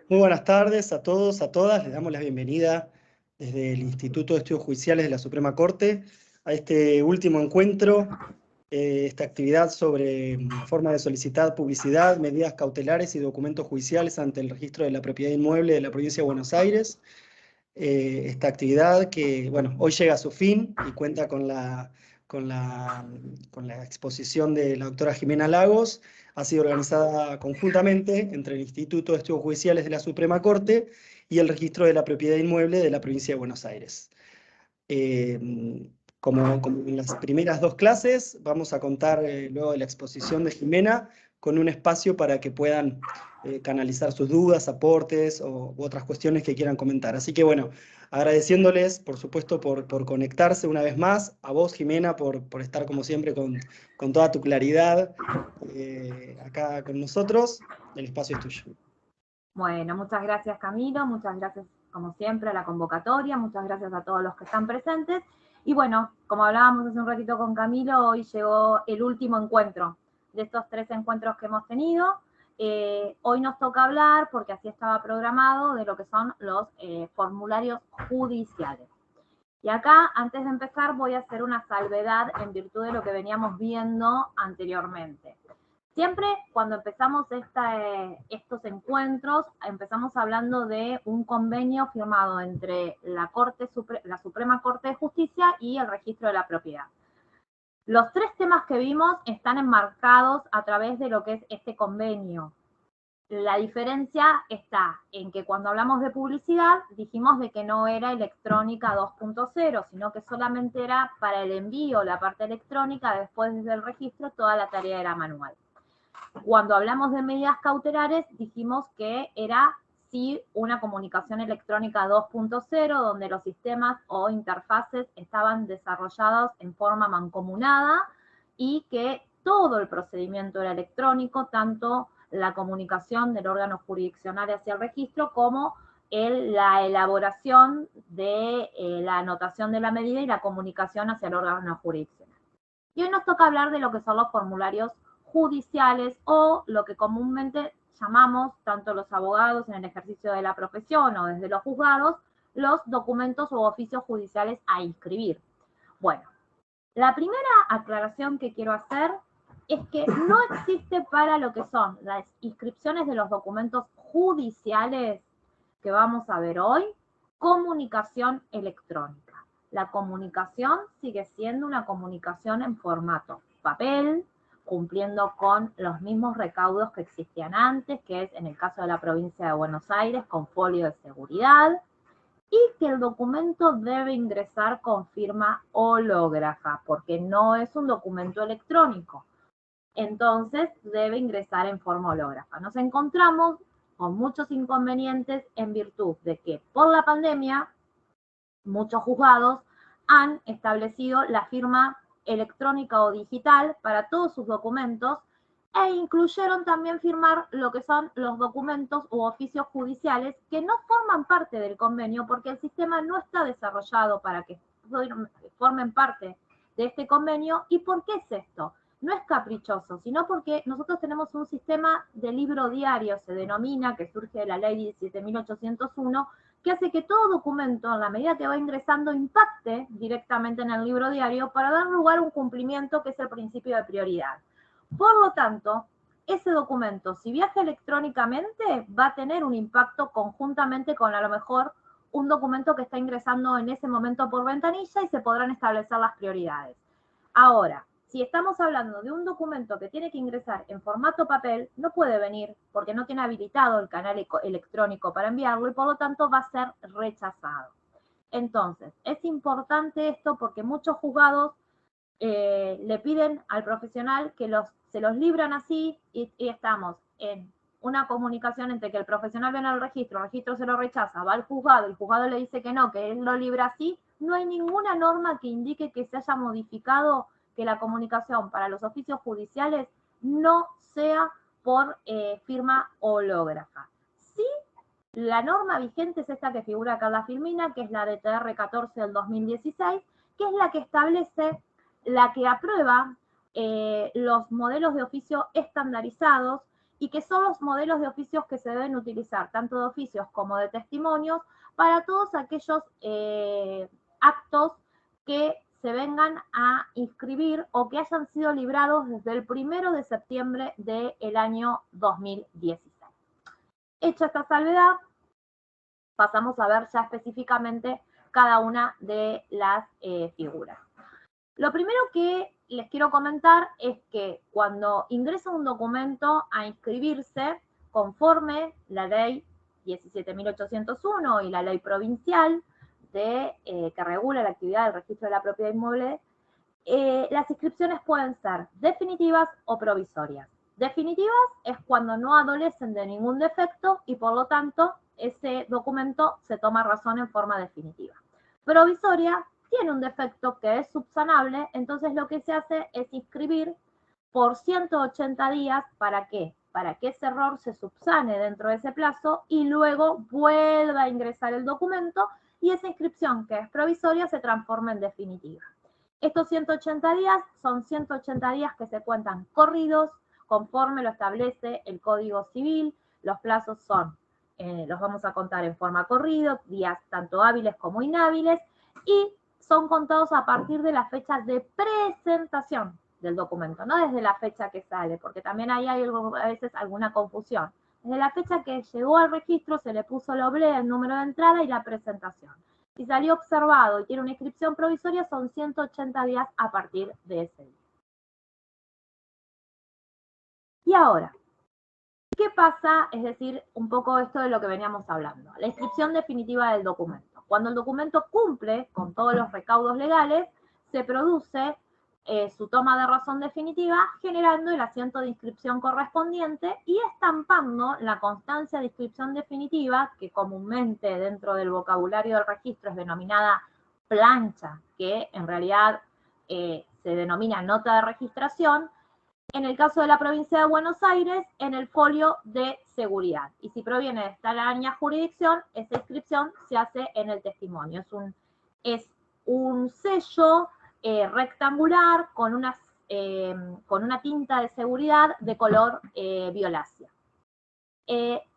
Muy buenas tardes a todos, a todas. Les damos la bienvenida desde el Instituto de Estudios Judiciales de la Suprema Corte a este último encuentro, esta actividad sobre forma de solicitar publicidad, medidas cautelares y documentos judiciales ante el registro de la propiedad inmueble de la provincia de Buenos Aires. Esta actividad que, bueno, hoy llega a su fin y cuenta con la, con la exposición de la doctora Jimena Lagos. Ha sido organizada conjuntamente entre el Instituto de Estudios Judiciales de la Suprema Corte y el Registro de la Propiedad Inmueble de la Provincia de Buenos Aires. Como en las primeras dos clases, vamos a contar luego de la exposición de Jimena con un espacio para que puedan canalizar sus dudas, aportes u otras cuestiones que quieran comentar. Así que bueno, agradeciéndoles, por supuesto, por conectarse una vez más, a vos, Jimena, por estar como siempre con toda tu claridad acá con nosotros. El espacio es tuyo. Bueno, muchas gracias Camilo, muchas gracias como siempre a la convocatoria, muchas gracias a todos los que están presentes. Y bueno, como hablábamos hace un ratito con Camilo, hoy llegó el último encuentro de estos 3 encuentros que hemos tenido. Hoy nos toca hablar, porque así estaba programado, de lo que son los formularios judiciales. Y acá, antes de empezar, voy a hacer una salvedad en virtud de lo que veníamos viendo anteriormente. Siempre cuando empezamos estos encuentros, empezamos hablando de un convenio firmado entre la Suprema Corte de Justicia y el Registro de la Propiedad. Los 3 temas que vimos están enmarcados a través de lo que es este convenio. La diferencia está en que cuando hablamos de publicidad, dijimos de que no era electrónica 2.0, sino que solamente era para el envío, la parte electrónica, después del registro, toda la tarea era manual. Cuando hablamos de medidas cautelares, dijimos que era sí una comunicación electrónica 2.0, donde los sistemas o interfaces estaban desarrollados en forma mancomunada y que todo el procedimiento era electrónico, tanto la comunicación del órgano jurisdiccional hacia el registro como la elaboración de la anotación de la medida y la comunicación hacia el órgano jurisdiccional. Y hoy nos toca hablar de lo que son los formularios judiciales o lo que comúnmente llamamos, tanto los abogados en el ejercicio de la profesión o desde los juzgados, los documentos u oficios judiciales a inscribir. Bueno, la primera aclaración que quiero hacer es que no existe para lo que son las inscripciones de los documentos judiciales que vamos a ver hoy, comunicación electrónica. La comunicación sigue siendo una comunicación en formato papel, cumpliendo con los mismos recaudos que existían antes, que es en el caso de la provincia de Buenos Aires, con folio de seguridad, y que el documento debe ingresar con firma hológrafa, porque no es un documento electrónico. Entonces debe ingresar en forma hológrafa. Nos encontramos con muchos inconvenientes en virtud de que por la pandemia muchos juzgados han establecido la firma electrónica o digital para todos sus documentos e incluyeron también firmar lo que son los documentos u oficios judiciales que no forman parte del convenio porque el sistema no está desarrollado para que formen parte de este convenio. ¿Y por qué es esto? No es caprichoso, sino porque nosotros tenemos un sistema de libro diario, se denomina, que surge de la ley 17.801, que hace que todo documento, en la medida que va ingresando, impacte directamente en el libro diario para dar lugar a un cumplimiento que es el principio de prioridad. Por lo tanto, ese documento, si viaja electrónicamente, va a tener un impacto conjuntamente con a lo mejor un documento que está ingresando en ese momento por ventanilla y se podrán establecer las prioridades. Ahora, si estamos hablando de un documento que tiene que ingresar en formato papel, no puede venir porque no tiene habilitado el canal electrónico para enviarlo y por lo tanto va a ser rechazado. Entonces, es importante esto porque muchos juzgados le piden al profesional que se los libran así y estamos en una comunicación entre que el profesional viene al registro, el registro se lo rechaza, va al juzgado, el juzgado le dice que no, que él lo libra así. No hay ninguna norma que indique que se haya modificado que la comunicación para los oficios judiciales no sea por firma hológrafa. Sí, la norma vigente es esta que figura acá en la filmina, que es la de TR 14 del 2016, que es la que establece, la que aprueba los modelos de oficio estandarizados y que son los modelos de oficios que se deben utilizar, tanto de oficios como de testimonios, para todos aquellos actos que se vengan a inscribir o que hayan sido librados desde el 1 de septiembre del año 2016. Hecha esta salvedad, pasamos a ver ya específicamente cada una de las figuras. Lo primero que les quiero comentar es que cuando ingresa un documento a inscribirse, conforme la ley 17.801 y la ley provincial que regula la actividad del registro de la propiedad inmueble, las inscripciones pueden ser definitivas o provisorias. Definitivas es cuando no adolecen de ningún defecto y por lo tanto ese documento se toma razón en forma definitiva. Provisoria tiene un defecto que es subsanable, entonces lo que se hace es inscribir por 180 días. ¿Para qué? Para que ese error se subsane dentro de ese plazo y luego vuelva a ingresar el documento y esa inscripción que es provisoria se transforma en definitiva. Estos 180 días son 180 días que se cuentan corridos conforme lo establece el Código Civil. Los plazos son, los vamos a contar en forma corrido, días tanto hábiles como inhábiles, y son contados a partir de la fecha de presentación del documento, no desde la fecha que sale, porque también ahí hay a veces alguna confusión. Desde la fecha que llegó al registro se le puso la oblea, el número de entrada y la presentación. Si salió observado y tiene una inscripción provisoria, son 180 días a partir de ese día. Y ahora, ¿qué pasa? Es decir, un poco esto de lo que veníamos hablando. La inscripción definitiva del documento. Cuando el documento cumple con todos los recaudos legales, se produce su toma de razón definitiva, generando el asiento de inscripción correspondiente y estampando la constancia de inscripción definitiva, que comúnmente dentro del vocabulario del registro es denominada plancha, que en realidad se denomina nota de registración, en el caso de la provincia de Buenos Aires, en el folio de seguridad. Y si proviene de esta área jurisdicción, esa inscripción se hace en el testimonio. Es un sello rectangular con una tinta de seguridad de color violácea.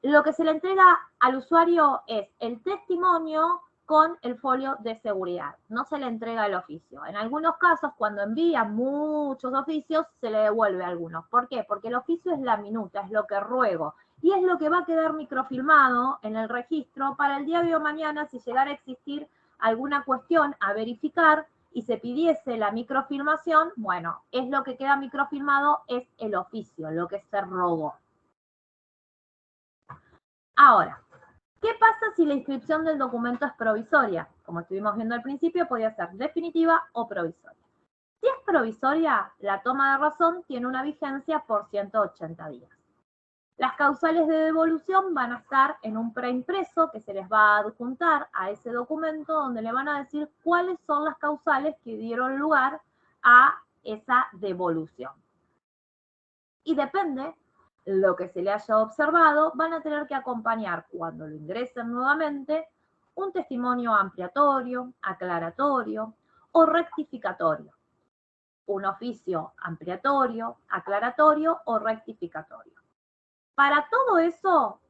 Lo que se le entrega al usuario es el testimonio con el folio de seguridad, no se le entrega el oficio. En algunos casos, cuando envían muchos oficios, se le devuelve a algunos. ¿Por qué? Porque el oficio es la minuta, es lo que ruego, y es lo que va a quedar microfilmado en el registro para el día de mañana, si llegara a existir alguna cuestión a verificar y se pidiese la microfilmación, bueno, es lo que queda microfilmado, es el oficio, lo que se rogó. Ahora, ¿qué pasa si la inscripción del documento es provisoria? Como estuvimos viendo al principio, podría ser definitiva o provisoria. Si es provisoria, la toma de razón tiene una vigencia por 180 días. Las causales de devolución van a estar en un preimpreso que se les va a adjuntar a ese documento, donde le van a decir cuáles son las causales que dieron lugar a esa devolución. Y depende lo que se le haya observado, van a tener que acompañar cuando lo ingresen nuevamente un testimonio ampliatorio, aclaratorio o rectificatorio. Un oficio ampliatorio, aclaratorio o rectificatorio. Para todo eso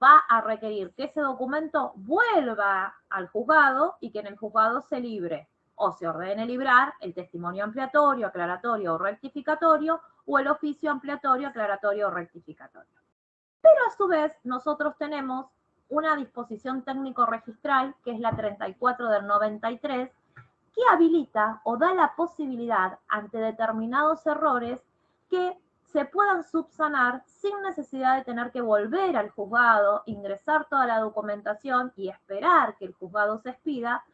va a requerir que ese documento vuelva al juzgado y que en el juzgado se libre o se ordene librar el testimonio ampliatorio, aclaratorio o rectificatorio o el oficio ampliatorio, aclaratorio o rectificatorio. Pero a su vez nosotros tenemos una disposición técnico-registral, que es la 34 del 93, que habilita o da la posibilidad ante determinados errores que se puedan subsanar sin necesidad de tener que volver al juzgado, ingresar toda la documentación y esperar que el juzgado se expida,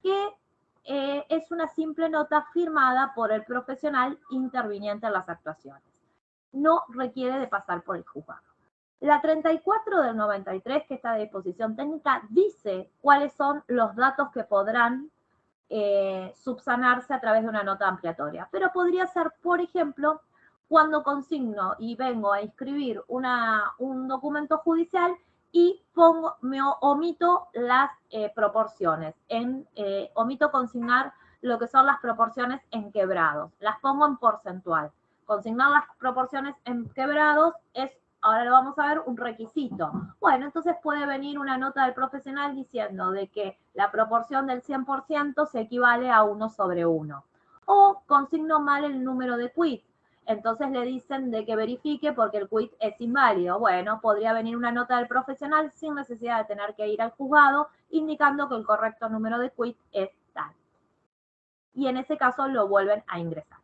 que es una simple nota firmada por el profesional interviniente en las actuaciones. No requiere de pasar por el juzgado. La 34 del 93, que está de disposición técnica, dice cuáles son los datos que podrán subsanarse a través de una nota ampliatoria. Pero podría ser, por ejemplo, cuando consigno y vengo a inscribir un documento judicial y omito las proporciones, omito consignar lo que son las proporciones en quebrados, las pongo en porcentual. Consignar las proporciones en quebrados es ahora lo vamos a ver, un requisito. Bueno, entonces puede venir una nota del profesional diciendo de que la proporción del 100% se equivale a 1/1. O consigno mal el número de quit. Entonces le dicen de que verifique porque el quit es inválido. Bueno, podría venir una nota del profesional sin necesidad de tener que ir al juzgado, indicando que el correcto número de quit es tal. Y en ese caso lo vuelven a ingresar.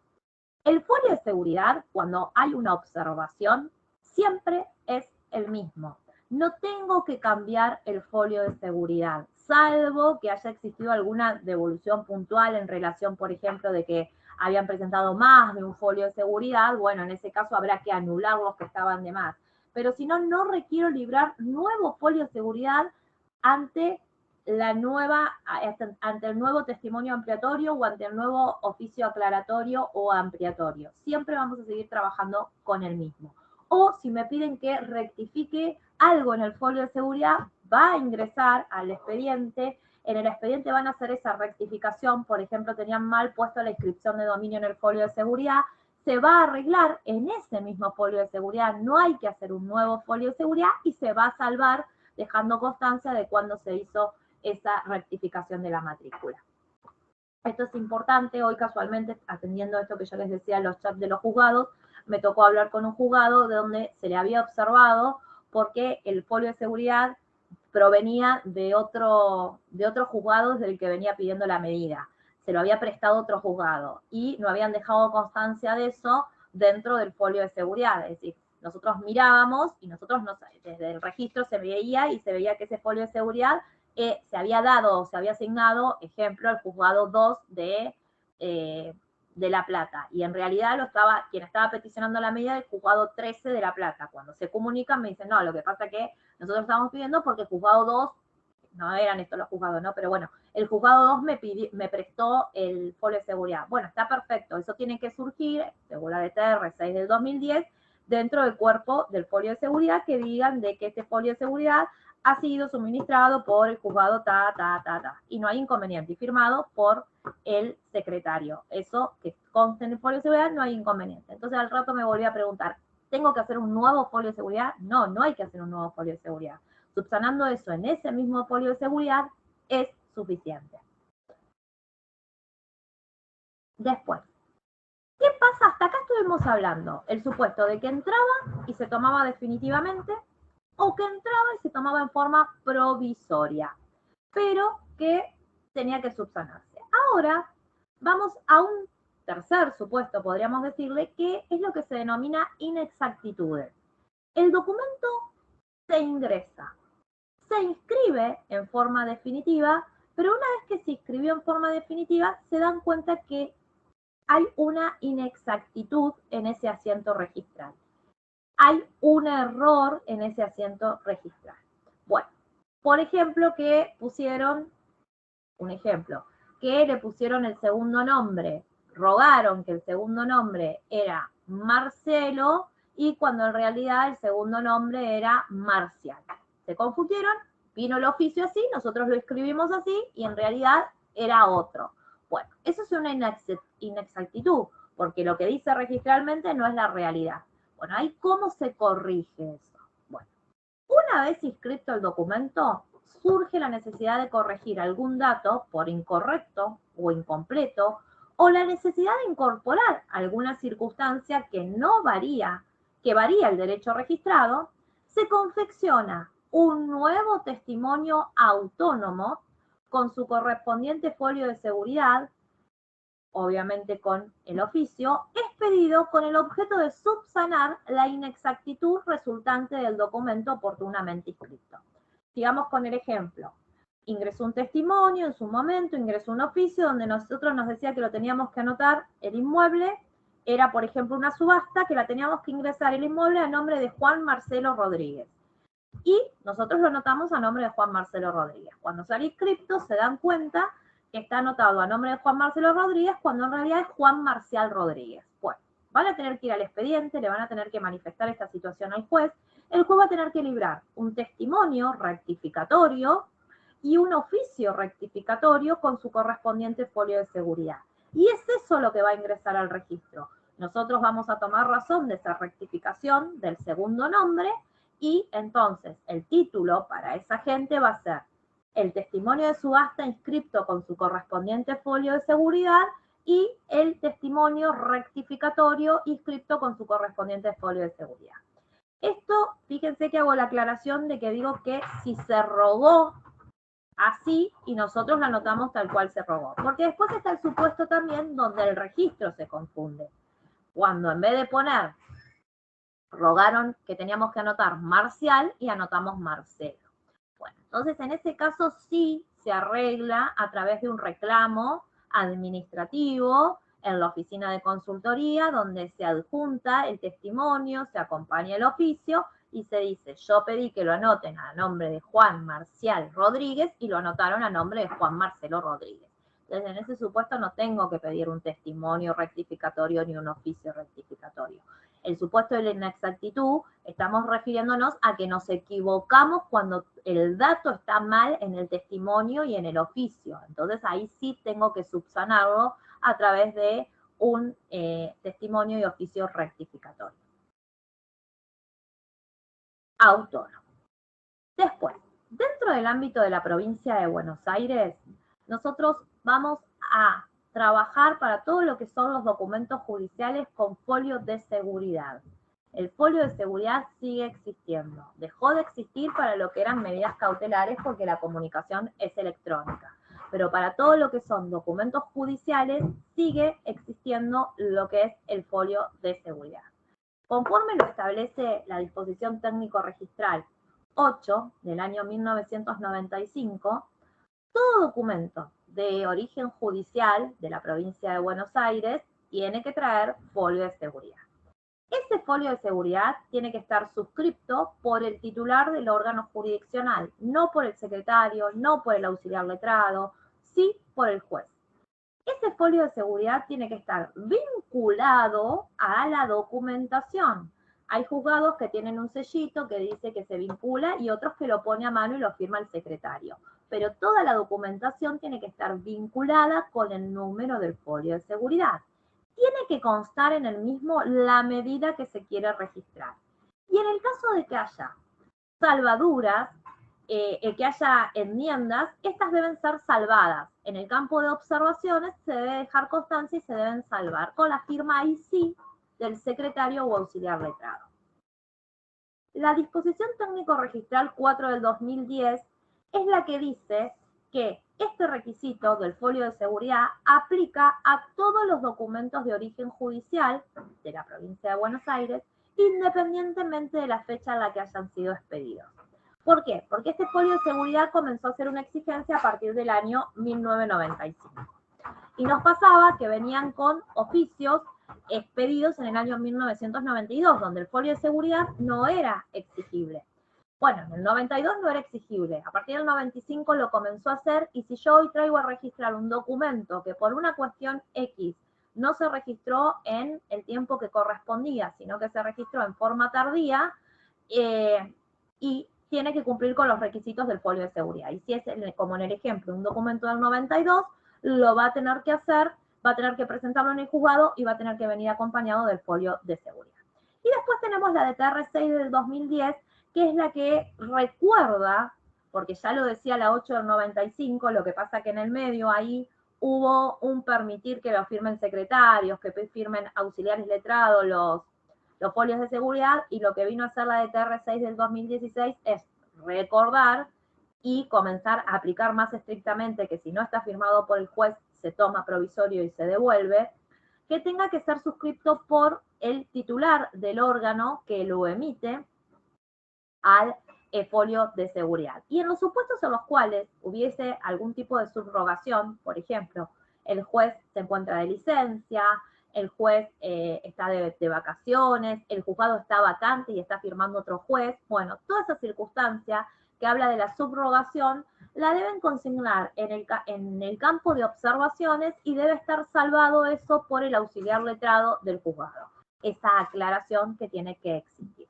El folio de seguridad, cuando hay una observación, siempre es el mismo. No tengo que cambiar el folio de seguridad, salvo que haya existido alguna devolución puntual en relación, por ejemplo, de que habían presentado más de un folio de seguridad. Bueno, en ese caso habrá que anular los que estaban de más. Pero si no, no requiero librar nuevo folio de seguridad ante el nuevo testimonio ampliatorio o ante el nuevo oficio aclaratorio o ampliatorio. Siempre vamos a seguir trabajando con el mismo. O si me piden que rectifique algo en el folio de seguridad, va a ingresar al expediente. En el expediente van a hacer esa rectificación. Por ejemplo, tenían mal puesto la inscripción de dominio en el folio de seguridad. Se va a arreglar en ese mismo folio de seguridad. No hay que hacer un nuevo folio de seguridad y se va a salvar dejando constancia de cuándo se hizo esa rectificación de la matrícula. Esto es importante. Hoy casualmente, atendiendo esto que yo les decía en los chats de los juzgados, me tocó hablar con un juzgado de donde se le había observado porque el folio de seguridad provenía de otro juzgado desde el que venía pidiendo la medida. Se lo había prestado otro juzgado y no habían dejado constancia de eso dentro del folio de seguridad. Es decir, nosotros mirábamos y nosotros desde el registro se veía y se veía que ese folio de seguridad se había dado o se había asignado, ejemplo, al juzgado 2 de La Plata. Y en realidad quien estaba peticionando la medida del juzgado 13 de La Plata. Cuando se comunican me dicen, no, lo que pasa es que nosotros estamos pidiendo porque el juzgado 2, no eran estos los juzgados, ¿no? Pero bueno, el juzgado 2 me prestó el folio de seguridad. Bueno, está perfecto. Eso tiene que surgir, según la DTR 6 del 2010, dentro del cuerpo del folio de seguridad que digan de que este folio de seguridad ha sido suministrado por el juzgado y no hay inconveniente, y firmado por el secretario. Eso que conste en el folio de seguridad, no hay inconveniente. Entonces al rato me volví a preguntar, ¿tengo que hacer un nuevo folio de seguridad? No, no hay que hacer un nuevo folio de seguridad. Subsanando eso en ese mismo folio de seguridad es suficiente. Después, ¿qué pasa? Hasta acá estuvimos hablando el supuesto de que entraba y se tomaba definitivamente, o que entraba y se tomaba en forma provisoria, pero que tenía que subsanarse. Ahora vamos a un tercer supuesto, podríamos decirle, que es lo que se denomina inexactitudes. El documento se ingresa, se inscribe en forma definitiva, pero una vez que se inscribió en forma definitiva, se dan cuenta que hay una inexactitud en ese asiento registral. Hay un error en ese asiento registral. Bueno, por ejemplo, que le pusieron el segundo nombre, rogaron que el segundo nombre era Marcelo y cuando en realidad el segundo nombre era Marcial. Se confundieron, vino el oficio así, nosotros lo escribimos así y en realidad era otro. Bueno, eso es una inexactitud, porque lo que dice registralmente no es la realidad. Bueno, ahí ¿cómo se corrige eso? Bueno, una vez inscrito el documento, surge la necesidad de corregir algún dato por incorrecto o incompleto, o la necesidad de incorporar alguna circunstancia que varía el derecho registrado. Se confecciona un nuevo testimonio autónomo con su correspondiente folio de seguridad, obviamente con el oficio, expedido con el objeto de subsanar la inexactitud resultante del documento oportunamente inscrito. Sigamos con el ejemplo. Ingresó un testimonio en su momento, ingresó un oficio donde nosotros nos decía que lo teníamos que anotar el inmueble, era por ejemplo una subasta, que la teníamos que ingresar el inmueble a nombre de Juan Marcelo Rodríguez. Y nosotros lo anotamos a nombre de Juan Marcelo Rodríguez. Cuando sale inscripto se dan cuenta que está anotado a nombre de Juan Marcelo Rodríguez cuando en realidad es Juan Marcial Rodríguez. Bueno, van a tener que ir al expediente, le van a tener que manifestar esta situación al juez. El juez va a tener que librar un testimonio rectificatorio y un oficio rectificatorio con su correspondiente folio de seguridad. Y es eso lo que va a ingresar al registro. nosotros vamos a tomar razón de esa rectificación del segundo nombre y entonces el título para esa gente va a ser el testimonio de subasta inscripto con su correspondiente folio de seguridad y el testimonio rectificatorio inscripto con su correspondiente folio de seguridad. Esto, fíjense que hago la aclaración de que digo que si se robó así y nosotros la anotamos tal cual se robó. Porque después está el supuesto también donde el registro se confunde. Cuando en vez de poner, rogaron que teníamos que anotar Marcial y anotamos Marcelo. Bueno, entonces en ese caso sí se arregla a través de un reclamo administrativo en la oficina de consultoría, donde se adjunta el testimonio, se acompaña el oficio y se dice, yo pedí que lo anoten a nombre de Juan Marcial Rodríguez y lo anotaron a nombre de Juan Marcelo Rodríguez. Entonces, en ese supuesto no tengo que pedir un testimonio rectificatorio ni un oficio rectificatorio. El supuesto de la inexactitud, estamos refiriéndonos a que nos equivocamos cuando el dato está mal en el testimonio y en el oficio. Entonces, ahí sí tengo que subsanarlo a través de un testimonio y oficio rectificatorio. Autónomo. Después, dentro del ámbito de la provincia de Buenos Aires, nosotros vamos a trabajar para todo lo que son los documentos judiciales con folio de seguridad. El folio de seguridad sigue existiendo. Dejó de existir para lo que eran medidas cautelares porque la comunicación es electrónica. Pero para todo lo que son documentos judiciales sigue existiendo lo que es el folio de seguridad. Conforme lo establece la disposición técnico registral 8 del año 1995, todo documento de origen judicial de la provincia de Buenos Aires tiene que traer folio de seguridad. Ese folio de seguridad tiene que estar suscripto por el titular del órgano jurisdiccional, no por el secretario, no por el auxiliar letrado, sí por el juez. Ese folio de seguridad tiene que estar vinculado a la documentación. Hay juzgados que tienen un sellito que dice que se vincula y otros que lo pone a mano y lo firma el secretario. Pero toda la documentación tiene que estar vinculada con el número del folio de seguridad. Tiene que constar en el mismo la medida que se quiere registrar. Y en el caso de que haya salvaduras, que haya enmiendas, estas deben ser salvadas. En el campo de observaciones se debe dejar constancia y se deben salvar con la firma ahí sí del secretario o auxiliar letrado. La disposición técnico registral 4 del 2010 es la que dice que este requisito del folio de seguridad aplica a todos los documentos de origen judicial de la provincia de Buenos Aires, independientemente de la fecha en la que hayan sido expedidos. ¿Por qué? Porque este folio de seguridad comenzó a ser una exigencia a partir del año 1995. Y nos pasaba que venían con oficios expedidos en el año 1992, donde el folio de seguridad no era exigible. Bueno, en el 92 no era exigible, a partir del 95 lo comenzó a hacer, y si yo hoy traigo a registrar un documento que por una cuestión X no se registró en el tiempo que correspondía, sino que se registró en forma tardía, y tiene que cumplir con los requisitos del folio de seguridad. Y si es, como en el ejemplo, un documento del 92, lo va a tener que hacer, va a tener que presentarlo en el juzgado y va a tener que venir acompañado del folio de seguridad. Y después tenemos la de TR6 del 2010, que es la que recuerda, porque ya lo decía la 8 del 95, lo que pasa que en el medio ahí hubo un permitir que lo firmen secretarios, que firmen auxiliares letrados, los folios de seguridad, y lo que vino a hacer la de TR6 del 2016 es recordar y comenzar a aplicar más estrictamente que si no está firmado por el juez se toma provisorio y se devuelve, que tenga que ser suscrito por el titular del órgano que lo emite al folio de seguridad. Y en los supuestos en los cuales hubiese algún tipo de subrogación, por ejemplo, el juez se encuentra de licencia, el juez está de vacaciones, el juzgado está vacante y está firmando otro juez, bueno, toda esa circunstancia que habla de la subrogación la deben consignar en el campo de observaciones y debe estar salvado eso por el auxiliar letrado del juzgado. Esa aclaración que tiene que existir.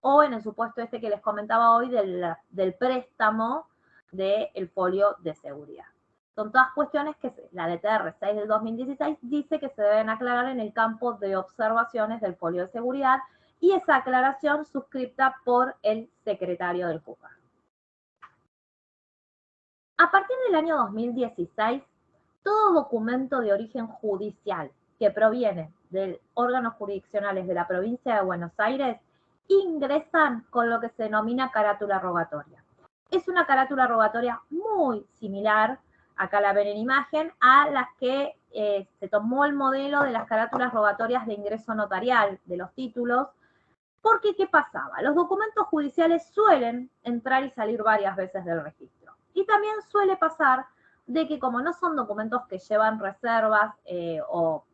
O en el supuesto este que les comentaba hoy del préstamo del folio de seguridad. Son todas cuestiones que la DTR 6 del 2016 dice que se deben aclarar en el campo de observaciones del folio de seguridad, y esa aclaración suscripta por el secretario del juzgado. A partir del año 2016, todo documento de origen judicial que proviene de órganos jurisdiccionales de la provincia de Buenos Aires ingresan con lo que se denomina carátula rogatoria. Es una carátula rogatoria muy similar, acá la ven en imagen, a las que se tomó el modelo de las carátulas rogatorias de ingreso notarial de los títulos, porque ¿qué pasaba? Los documentos judiciales suelen entrar y salir varias veces del registro. Y también suele pasar de que como no son documentos que llevan reservas o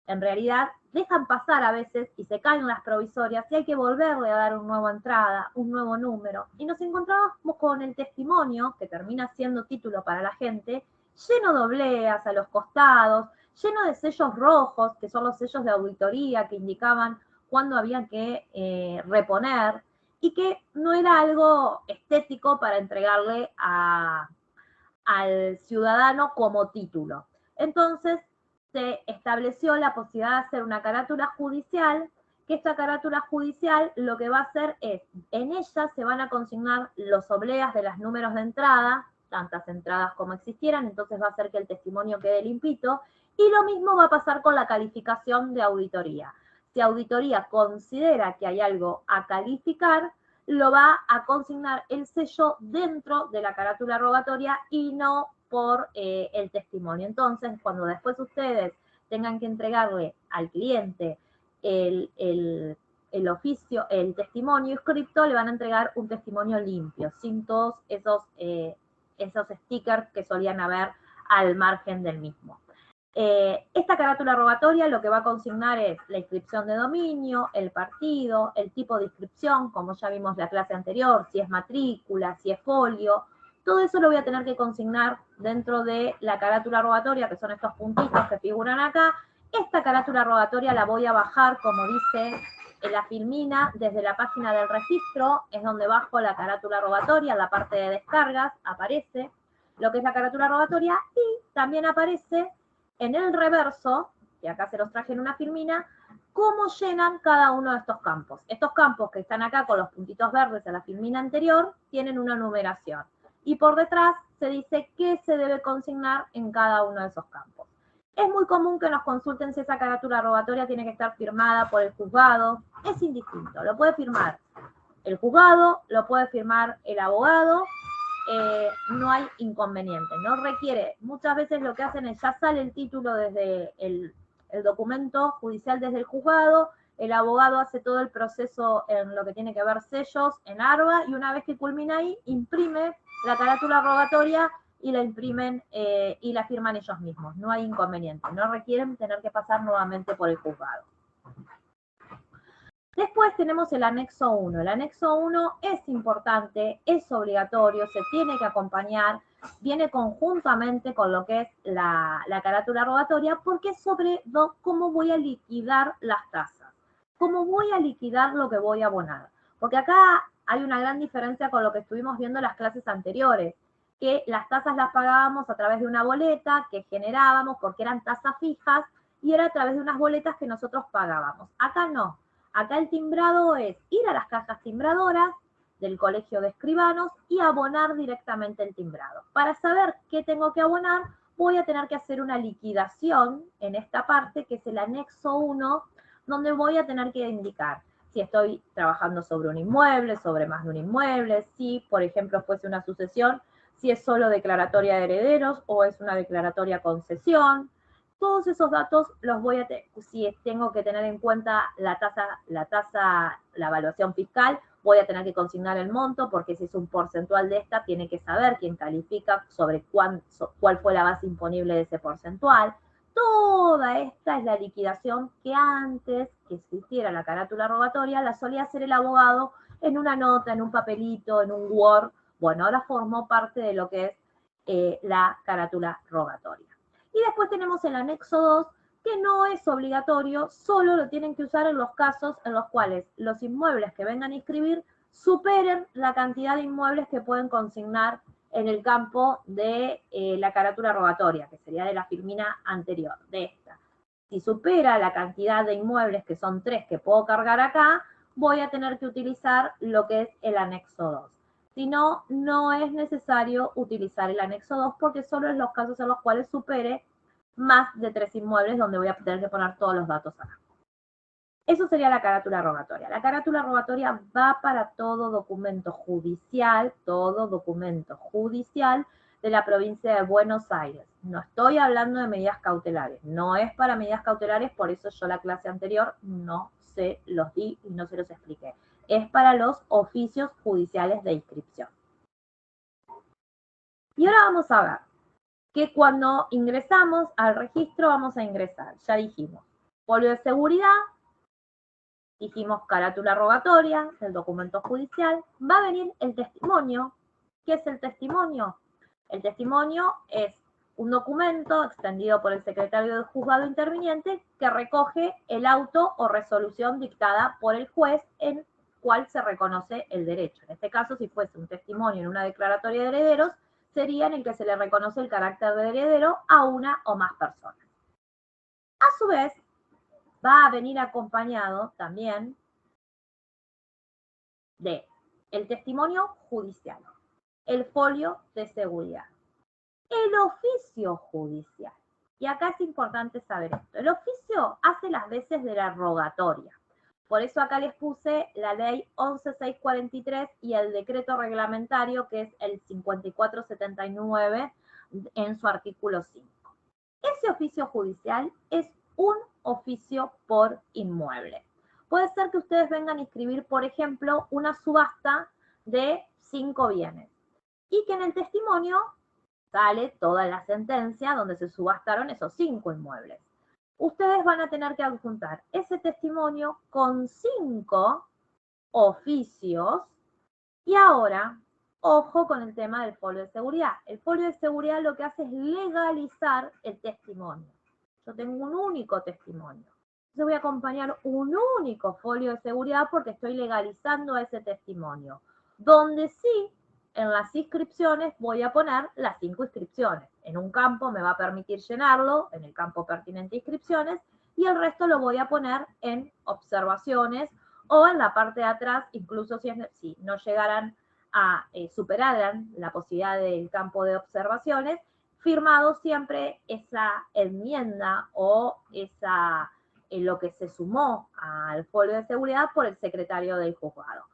en realidad dejan pasar a veces y se caen las provisorias y hay que volverle a dar una nueva entrada, un nuevo número. Y nos encontramos con el testimonio, que termina siendo título para la gente, lleno de obleas a los costados, lleno de sellos rojos, que son los sellos de auditoría que indicaban cuándo había que reponer, y que no era algo estético para entregarle al ciudadano como título. Entonces, se estableció la posibilidad de hacer una carátula judicial, que esta carátula judicial lo que va a hacer es, en ella se van a consignar los obleas de los números de entrada, tantas entradas como existieran, entonces va a hacer que el testimonio quede limpito, y lo mismo va a pasar con la calificación de auditoría. Si auditoría considera que hay algo a calificar, lo va a consignar el sello dentro de la carátula rogatoria y no por el testimonio. Entonces, cuando después ustedes tengan que entregarle al cliente el oficio, el testimonio escrito, le van a entregar un testimonio limpio, sin todos esos stickers que solían haber al margen del mismo. Esta carátula rogatoria lo que va a consignar es la inscripción de dominio, el partido, el tipo de inscripción, como ya vimos en la clase anterior, si es matrícula, si es folio. Todo eso lo voy a tener que consignar dentro de la carátula rogatoria, que son estos puntitos que figuran acá. Esta carátula rogatoria la voy a bajar, como dice en la filmina, desde la página del registro, es donde bajo la carátula rogatoria, la parte de descargas, aparece lo que es la carátula rogatoria, y también aparece en el reverso, que acá se los traje en una filmina, cómo llenan cada uno de estos campos. Estos campos que están acá con los puntitos verdes en la filmina anterior, tienen una numeración. Y por detrás se dice qué se debe consignar en cada uno de esos campos. Es muy común que nos consulten si esa carátula rogatoria tiene que estar firmada por el juzgado. Es indistinto, lo puede firmar el juzgado, lo puede firmar el abogado, no hay inconveniente, no requiere, muchas veces lo que hacen es ya sale el título desde el documento judicial desde el juzgado, el abogado hace todo el proceso en lo que tiene que ver sellos en ARBA, y una vez que culmina ahí, imprime la carátula rogatoria y la imprimen y la firman ellos mismos, no hay inconveniente, no requieren tener que pasar nuevamente por el juzgado. Después tenemos el anexo 1. El anexo 1 es importante, es obligatorio, se tiene que acompañar, viene conjuntamente con lo que es la carátula rogatoria, porque es sobre cómo voy a liquidar las tasas, cómo voy a liquidar lo que voy a abonar. Porque acá hay una gran diferencia con lo que estuvimos viendo en las clases anteriores, que las tasas las pagábamos a través de una boleta que generábamos porque eran tasas fijas y era a través de unas boletas que nosotros pagábamos. Acá no. Acá el timbrado es ir a las cajas timbradoras del Colegio de Escribanos y abonar directamente el timbrado. Para saber qué tengo que abonar, voy a tener que hacer una liquidación en esta parte, que es el anexo 1, donde voy a tener que indicar si estoy trabajando sobre un inmueble, sobre más de un inmueble, si, por ejemplo, fuese una sucesión, si es solo declaratoria de herederos o es una declaratoria concesión. Todos esos datos los voy a tener, si tengo que tener en cuenta la evaluación fiscal, voy a tener que consignar el monto, porque si es un porcentual de esta, tiene que saber quién califica sobre cuál fue la base imponible de ese porcentual. Toda esta es la liquidación que antes que existiera la carátula rogatoria, la solía hacer el abogado en una nota, en un papelito, en un Word. Bueno, ahora formó parte de lo que es la carátula rogatoria. Y después tenemos el anexo 2, que no es obligatorio, solo lo tienen que usar en los casos en los cuales los inmuebles que vengan a inscribir superen la cantidad de inmuebles que pueden consignar en el campo de la carátula rogatoria, que sería de la firmina anterior, de esta. Si supera la cantidad de inmuebles, que son 3 que puedo cargar acá, voy a tener que utilizar lo que es el anexo 2. Si no, no es necesario utilizar el anexo 2 porque solo en los casos en los cuales supere más de 3 inmuebles donde voy a tener que poner todos los datos acá. Eso sería la carátula rogatoria. La carátula rogatoria va para todo documento judicial de la provincia de Buenos Aires. No estoy hablando de medidas cautelares, no es para medidas cautelares, por eso yo la clase anterior no se los di y no se los expliqué. Es para los oficios judiciales de inscripción. Y ahora vamos a ver que cuando ingresamos al registro vamos a ingresar, ya dijimos, folio de seguridad, dijimos carátula rogatoria, el documento judicial, va a venir el testimonio. ¿Qué es el testimonio? El testimonio es un documento extendido por el secretario del juzgado interviniente que recoge el auto o resolución dictada por el juez en cual se reconoce el derecho. En este caso, si fuese un testimonio en una declaratoria de herederos, sería en el que se le reconoce el carácter de heredero a una o más personas. A su vez, va a venir acompañado también de el testimonio judicial, el folio de seguridad, el oficio judicial. Y acá es importante saber esto. El oficio hace las veces de la rogatoria. Por eso acá les puse la ley 11.643 y el decreto reglamentario que es el 5479 en su artículo 5. Ese oficio judicial es un oficio por inmueble. Puede ser que ustedes vengan a inscribir, por ejemplo, una subasta de 5 bienes y que en el testimonio sale toda la sentencia donde se subastaron esos 5 inmuebles. Ustedes van a tener que adjuntar ese testimonio con 5 oficios y ahora, ojo con el tema del folio de seguridad. El folio de seguridad lo que hace es legalizar el testimonio. Yo tengo un único testimonio. Yo voy a acompañar un único folio de seguridad porque estoy legalizando ese testimonio. Donde sí, en las inscripciones voy a poner las 5 inscripciones. En un campo me va a permitir llenarlo, en el campo pertinente inscripciones, y el resto lo voy a poner en observaciones o en la parte de atrás, incluso si no llegaran a superaran la posibilidad del campo de observaciones, firmado siempre esa enmienda o lo que se sumó al folio de seguridad por el secretario del juzgado.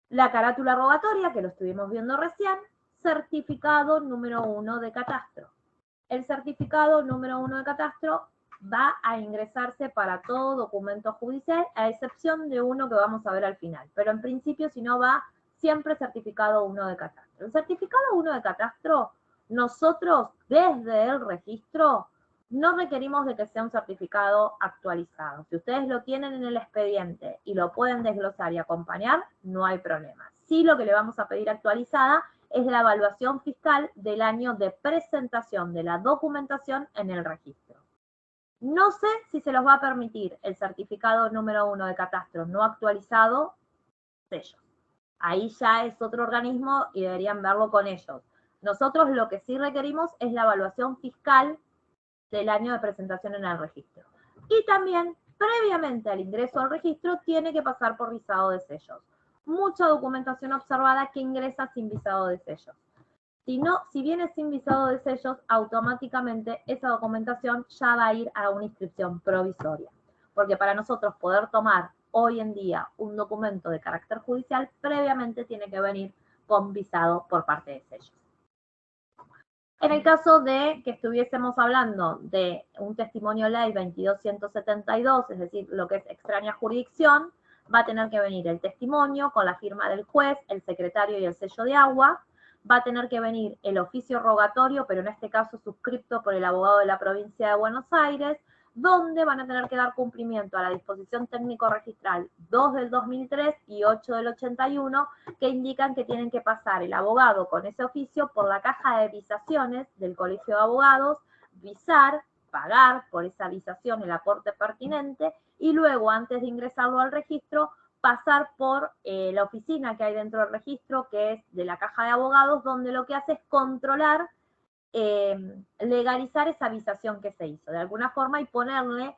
La carátula rogatoria, que lo estuvimos viendo recién, certificado número 1 de catastro. El certificado número 1 de catastro va a ingresarse para todo documento judicial, a excepción de uno que vamos a ver al final. Pero en principio, si no, va siempre certificado 1 de catastro. El certificado 1 de catastro, nosotros desde el registro no requerimos de que sea un certificado actualizado. Si ustedes lo tienen en el expediente y lo pueden desglosar y acompañar, no hay problema. Sí, lo que le vamos a pedir actualizada es la evaluación fiscal del año de presentación de la documentación en el registro. No sé si se los va a permitir el certificado número 1 de catastro no actualizado, sellos. Ahí ya es otro organismo y deberían verlo con ellos. Nosotros lo que sí requerimos es la evaluación fiscal del año de presentación en el registro. Y también, previamente al ingreso al registro, tiene que pasar por visado de sellos. Mucha documentación observada que ingresa sin visado de sellos. Si viene sin visado de sellos, automáticamente esa documentación ya va a ir a una inscripción provisoria. Porque para nosotros poder tomar hoy en día un documento de carácter judicial, previamente tiene que venir con visado por parte de sellos. En el caso de que estuviésemos hablando de un testimonio ley 22.172, es decir, lo que es extraña jurisdicción, va a tener que venir el testimonio con la firma del juez, el secretario y el sello de agua. Va a tener que venir el oficio rogatorio, pero en este caso suscripto por el abogado de la provincia de Buenos Aires, donde van a tener que dar cumplimiento a la disposición técnico registral 2 del 2003 y 8 del 81, que indican que tienen que pasar el abogado con ese oficio por la caja de visaciones del Colegio de Abogados, visar, pagar por esa visación el aporte pertinente, y luego, antes de ingresarlo al registro, pasar por la oficina que hay dentro del registro, que es de la Caja de Abogados, donde lo que hace es controlar, legalizar esa avisación que se hizo, de alguna forma, y ponerle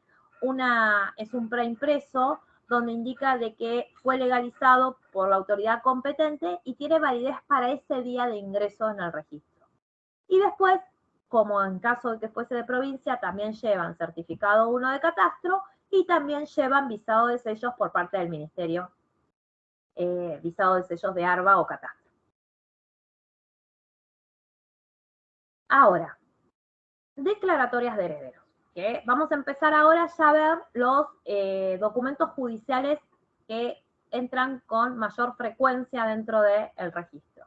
es un preimpreso donde indica de que fue legalizado por la autoridad competente y tiene validez para ese día de ingreso en el registro. Y después, como en caso de que fuese de provincia, también llevan certificado 1 de catastro y también llevan visado de sellos por parte del Ministerio, visado de sellos de ARBA o catastro. Ahora, declaratorias de herederos. ¿Okay? Vamos a empezar ahora ya a ver los documentos judiciales que entran con mayor frecuencia dentro del registro.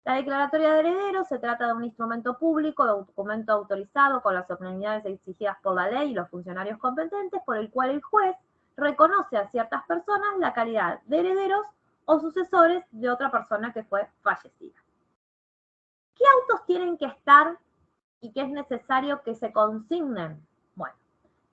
La declaratoria de herederos se trata de un instrumento público, de un documento autorizado con las solemnidades exigidas por la ley y los funcionarios competentes, por el cual el juez reconoce a ciertas personas la calidad de herederos o sucesores de otra persona que fue fallecida. ¿Qué autos tienen que estar y qué es necesario que se consignen? Bueno,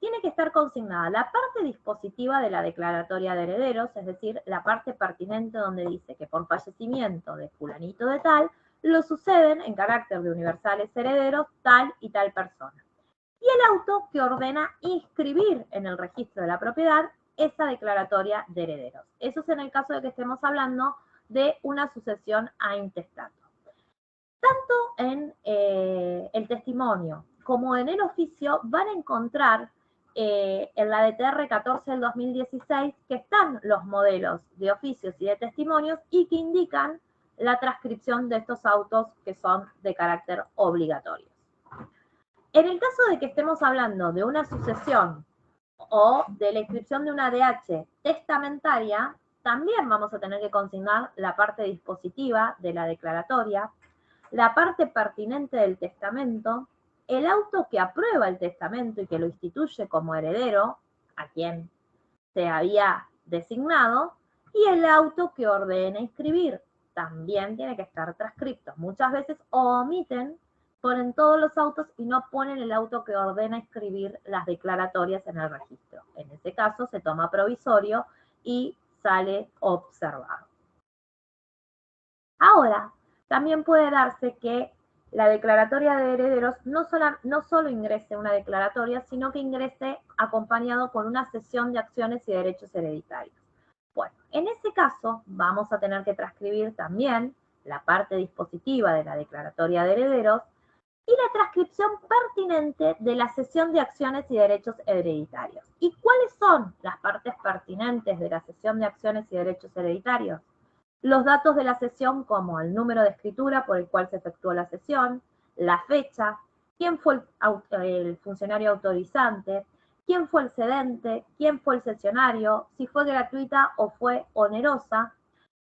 tiene que estar consignada la parte dispositiva de la declaratoria de herederos, es decir, la parte pertinente donde dice que por fallecimiento de fulanito de tal, lo suceden en carácter de universales herederos tal y tal persona. Y el auto que ordena inscribir en el registro de la propiedad esa declaratoria de herederos. Eso es en el caso de que estemos hablando de una sucesión a intestato. Tanto en el testimonio como en el oficio van a encontrar en la DTR 14 del 2016 que están los modelos de oficios y de testimonios y que indican la transcripción de estos autos que son de carácter obligatorio. En el caso de que estemos hablando de una sucesión o de la inscripción de una ADH testamentaria, también vamos a tener que consignar la parte dispositiva de la declaratoria, la parte pertinente del testamento, el auto que aprueba el testamento y que lo instituye como heredero, a quien se había designado, y el auto que ordena inscribir. También tiene que estar transcripto. Muchas veces omiten, ponen todos los autos y no ponen el auto que ordena inscribir las declaratorias en el registro. En ese caso se toma provisorio y sale observado. Ahora, también puede darse que la declaratoria de herederos no solo ingrese una declaratoria, sino que ingrese acompañado con una cesión de acciones y derechos hereditarios. Bueno, en ese caso vamos a tener que transcribir también la parte dispositiva de la declaratoria de herederos y la transcripción pertinente de la cesión de acciones y derechos hereditarios. ¿Y cuáles son las partes pertinentes de la cesión de acciones y derechos hereditarios? Los datos de la cesión como el número de escritura por el cual se efectuó la cesión, la fecha, quién fue el funcionario autorizante, quién fue el cedente, quién fue el cesionario, si fue gratuita o fue onerosa,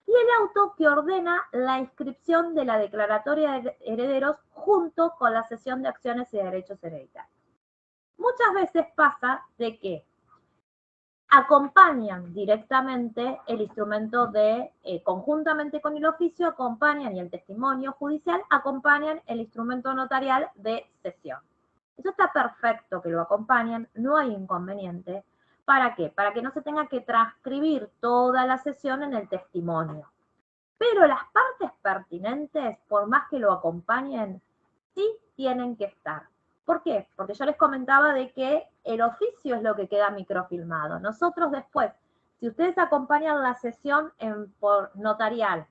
y el auto que ordena la inscripción de la declaratoria de herederos junto con la cesión de acciones y derechos hereditarios. Muchas veces pasa de que acompañan directamente el instrumento conjuntamente con el oficio, acompañan y el testimonio judicial, acompañan el instrumento notarial de cesión. Eso está perfecto que lo acompañen, no hay inconveniente. ¿Para qué? Para que no se tenga que transcribir toda la sesión en el testimonio. Pero las partes pertinentes, por más que lo acompañen, sí tienen que estar. ¿Por qué? Porque yo les comentaba de que el oficio es lo que queda microfilmado. Nosotros después, si ustedes acompañan la sesión por notarial,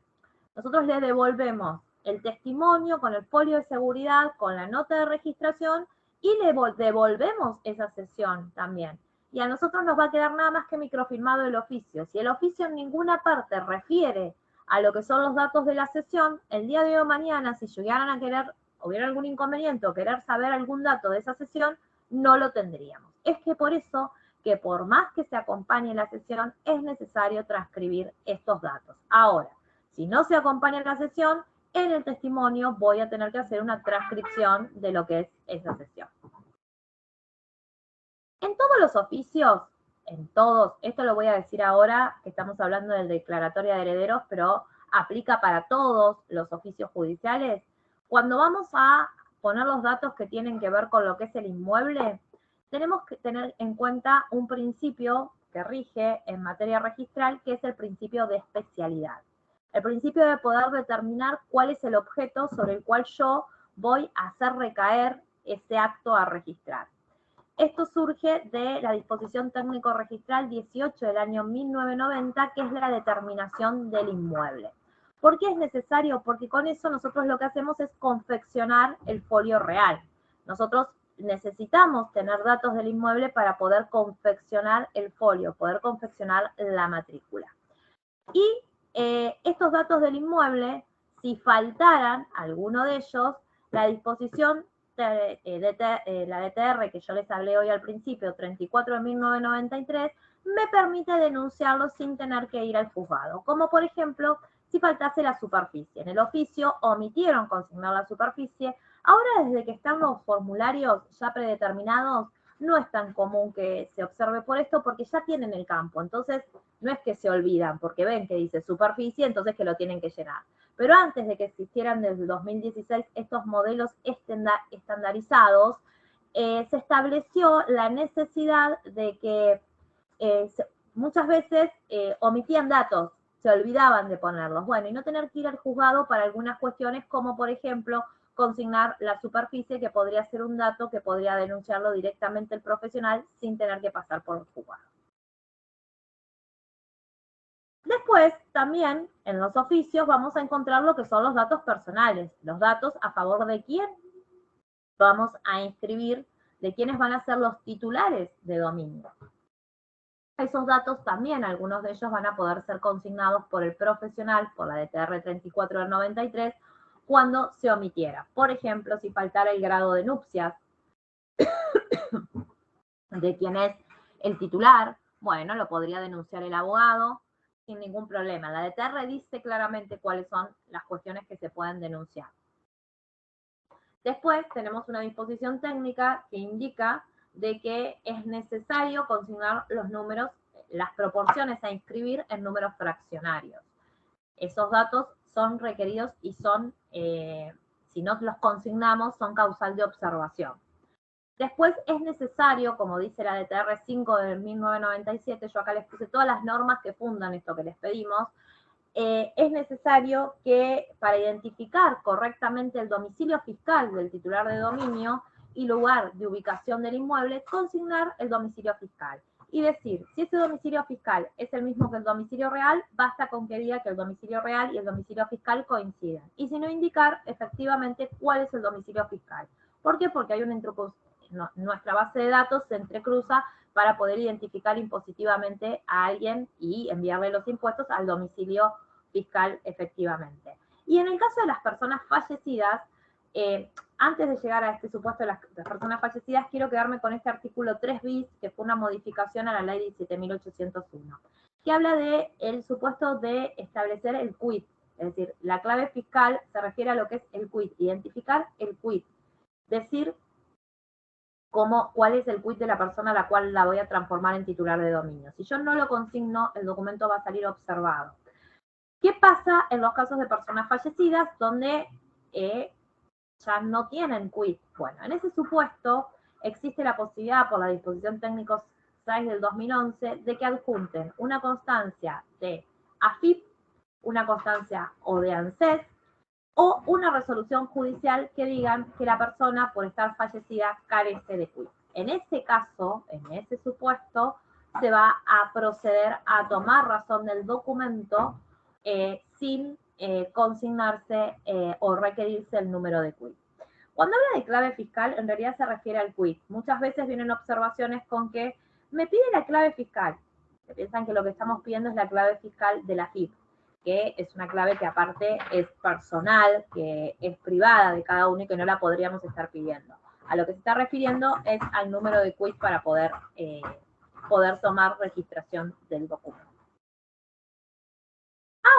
nosotros les devolvemos el testimonio con el folio de seguridad, con la nota de registración y le devolvemos esa sesión también. Y a nosotros nos va a quedar nada más que microfilmado el oficio. Si el oficio en ninguna parte refiere a lo que son los datos de la sesión, el día de hoy o mañana, si llegaran a querer, hubiera algún inconveniente o querer saber algún dato de esa sesión, no lo tendríamos. Es que por eso, que por más que se acompañe la sesión, es necesario transcribir estos datos. Ahora, si no se acompaña la sesión, en el testimonio voy a tener que hacer una transcripción de lo que es esa sesión. En todos los oficios, en todos, esto lo voy a decir ahora que estamos hablando de declaratoria de herederos, pero aplica para todos los oficios judiciales. Cuando vamos a poner los datos que tienen que ver con lo que es el inmueble, tenemos que tener en cuenta un principio que rige en materia registral, que es el principio de especialidad. El principio de poder determinar cuál es el objeto sobre el cual yo voy a hacer recaer ese acto a registrar. Esto surge de la disposición técnico-registral 18 del año 1990, que es la determinación del inmueble. ¿Por qué es necesario? Porque con eso nosotros lo que hacemos es confeccionar el folio real. Nosotros necesitamos tener datos del inmueble para poder confeccionar el folio, poder confeccionar la matrícula. Y estos datos del inmueble, si faltaran alguno de ellos, la disposición la DTR que yo les hablé hoy al principio, 34 de 1993, me permite denunciarlo sin tener que ir al juzgado. Como por ejemplo, si faltase la superficie. En el oficio omitieron consignar la superficie. Ahora, desde que están los formularios ya predeterminados, no es tan común que se observe por esto porque ya tienen el campo. Entonces, no es que se olvidan porque ven que dice superficie, entonces que lo tienen que llenar. Pero antes de que existieran desde el 2016 estos modelos estandarizados, se estableció la necesidad de que muchas veces omitían datos, se olvidaban de ponerlos. Bueno, y no tener que ir al juzgado para algunas cuestiones como, por ejemplo, consignar la superficie, que podría ser un dato que podría denunciarlo directamente el profesional sin tener que pasar por el juzgado. Después, también, en los oficios vamos a encontrar lo que son los datos personales. Los datos a favor de quién vamos a inscribir, de quiénes van a ser los titulares de dominio. Esos datos también, algunos de ellos van a poder ser consignados por el profesional, por la DTR 34 del 93, cuando se omitiera. Por ejemplo, si faltara el grado de nupcias de quién es el titular, bueno, lo podría denunciar el abogado sin ningún problema. La DTR dice claramente cuáles son las cuestiones que se pueden denunciar. Después tenemos una disposición técnica que indica de que es necesario consignar los números, las proporciones a inscribir en números fraccionarios. Esos datos son requeridos y son, si no los consignamos, son causal de observación. Después es necesario, como dice la DTR 5 de 1997, yo acá les puse todas las normas que fundan esto que les pedimos, es necesario que para identificar correctamente el domicilio fiscal del titular de dominio y lugar de ubicación del inmueble, consignar el domicilio fiscal. Y decir, si ese domicilio fiscal es el mismo que el domicilio real, basta con que diga que el domicilio real y el domicilio fiscal coincidan. Y si no, indicar efectivamente cuál es el domicilio fiscal. ¿Por qué? Porque hay una nuestra base de datos se entrecruza para poder identificar impositivamente a alguien y enviarle los impuestos al domicilio fiscal efectivamente. Y en el caso de las personas fallecidas, antes de llegar a este supuesto de las personas fallecidas, quiero quedarme con este artículo 3 bis, que fue una modificación a la ley 17.801, que habla del supuesto de establecer el quit, es decir, la clave fiscal se refiere a lo que es el quit, identificar el quit, decir cuál es el quit de la persona a la cual la voy a transformar en titular de dominio. Si yo no lo consigno, el documento va a salir observado. ¿Qué pasa en los casos de personas fallecidas donde ya no tienen quit? Bueno, en ese supuesto existe la posibilidad por la disposición técnico 6 del 2011 de que adjunten una constancia de AFIP, una constancia o de ANSES, o una resolución judicial que digan que la persona, por estar fallecida, carece de quit. En ese caso, en ese supuesto, se va a proceder a tomar razón del documento sin consignarse o requerirse el número de quit. Cuando habla de clave fiscal, en realidad se refiere al quit. Muchas veces vienen observaciones con que me pide la clave fiscal. Se piensan que lo que estamos pidiendo es la clave fiscal de la FIP, que es una clave que aparte es personal, que es privada de cada uno y que no la podríamos estar pidiendo. A lo que se está refiriendo es al número de quit para poder tomar registración del documento.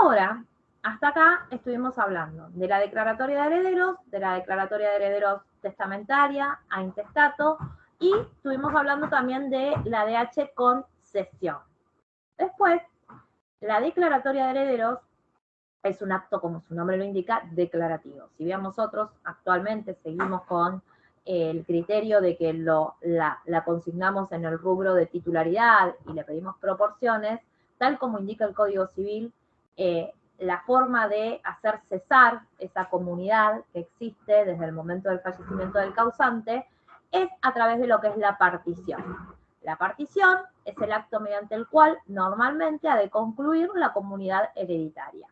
Ahora, hasta acá estuvimos hablando de la declaratoria de herederos testamentaria, a intestato, y estuvimos hablando también de la DH con cesión. Después, la declaratoria de herederos es un acto, como su nombre lo indica, declarativo. Si bien nosotros actualmente seguimos con el criterio de que la consignamos en el rubro de titularidad y le pedimos proporciones, tal como indica el Código Civil, la forma de hacer cesar esa comunidad que existe desde el momento del fallecimiento del causante es a través de lo que es la partición. La partición es el acto mediante el cual normalmente ha de concluir la comunidad hereditaria.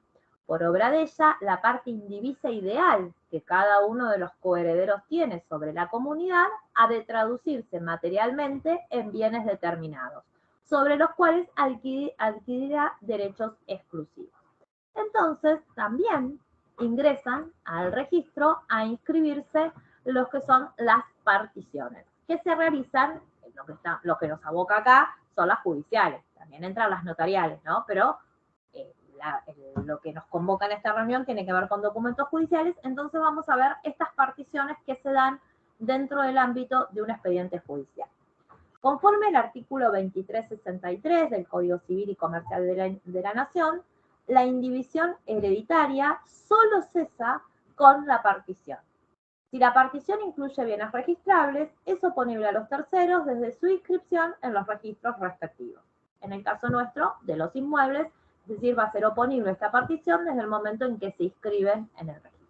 Por obra de ella, la parte indivisa ideal que cada uno de los coherederos tiene sobre la comunidad ha de traducirse materialmente en bienes determinados, sobre los cuales adquirirá derechos exclusivos. Entonces, también ingresan al registro a inscribirse los que son las particiones, que se realizan, lo que nos aboca acá son las judiciales, también entran las notariales, ¿no? Pero lo que nos convoca en esta reunión tiene que ver con documentos judiciales, entonces vamos a ver estas particiones que se dan dentro del ámbito de un expediente judicial. Conforme al artículo 2363 del Código Civil y Comercial de la Nación, la indivisión hereditaria solo cesa con la partición. Si la partición incluye bienes registrables, es oponible a los terceros desde su inscripción en los registros respectivos. En el caso nuestro, de los inmuebles, es decir, va a ser oponible esta partición desde el momento en que se inscriben en el registro.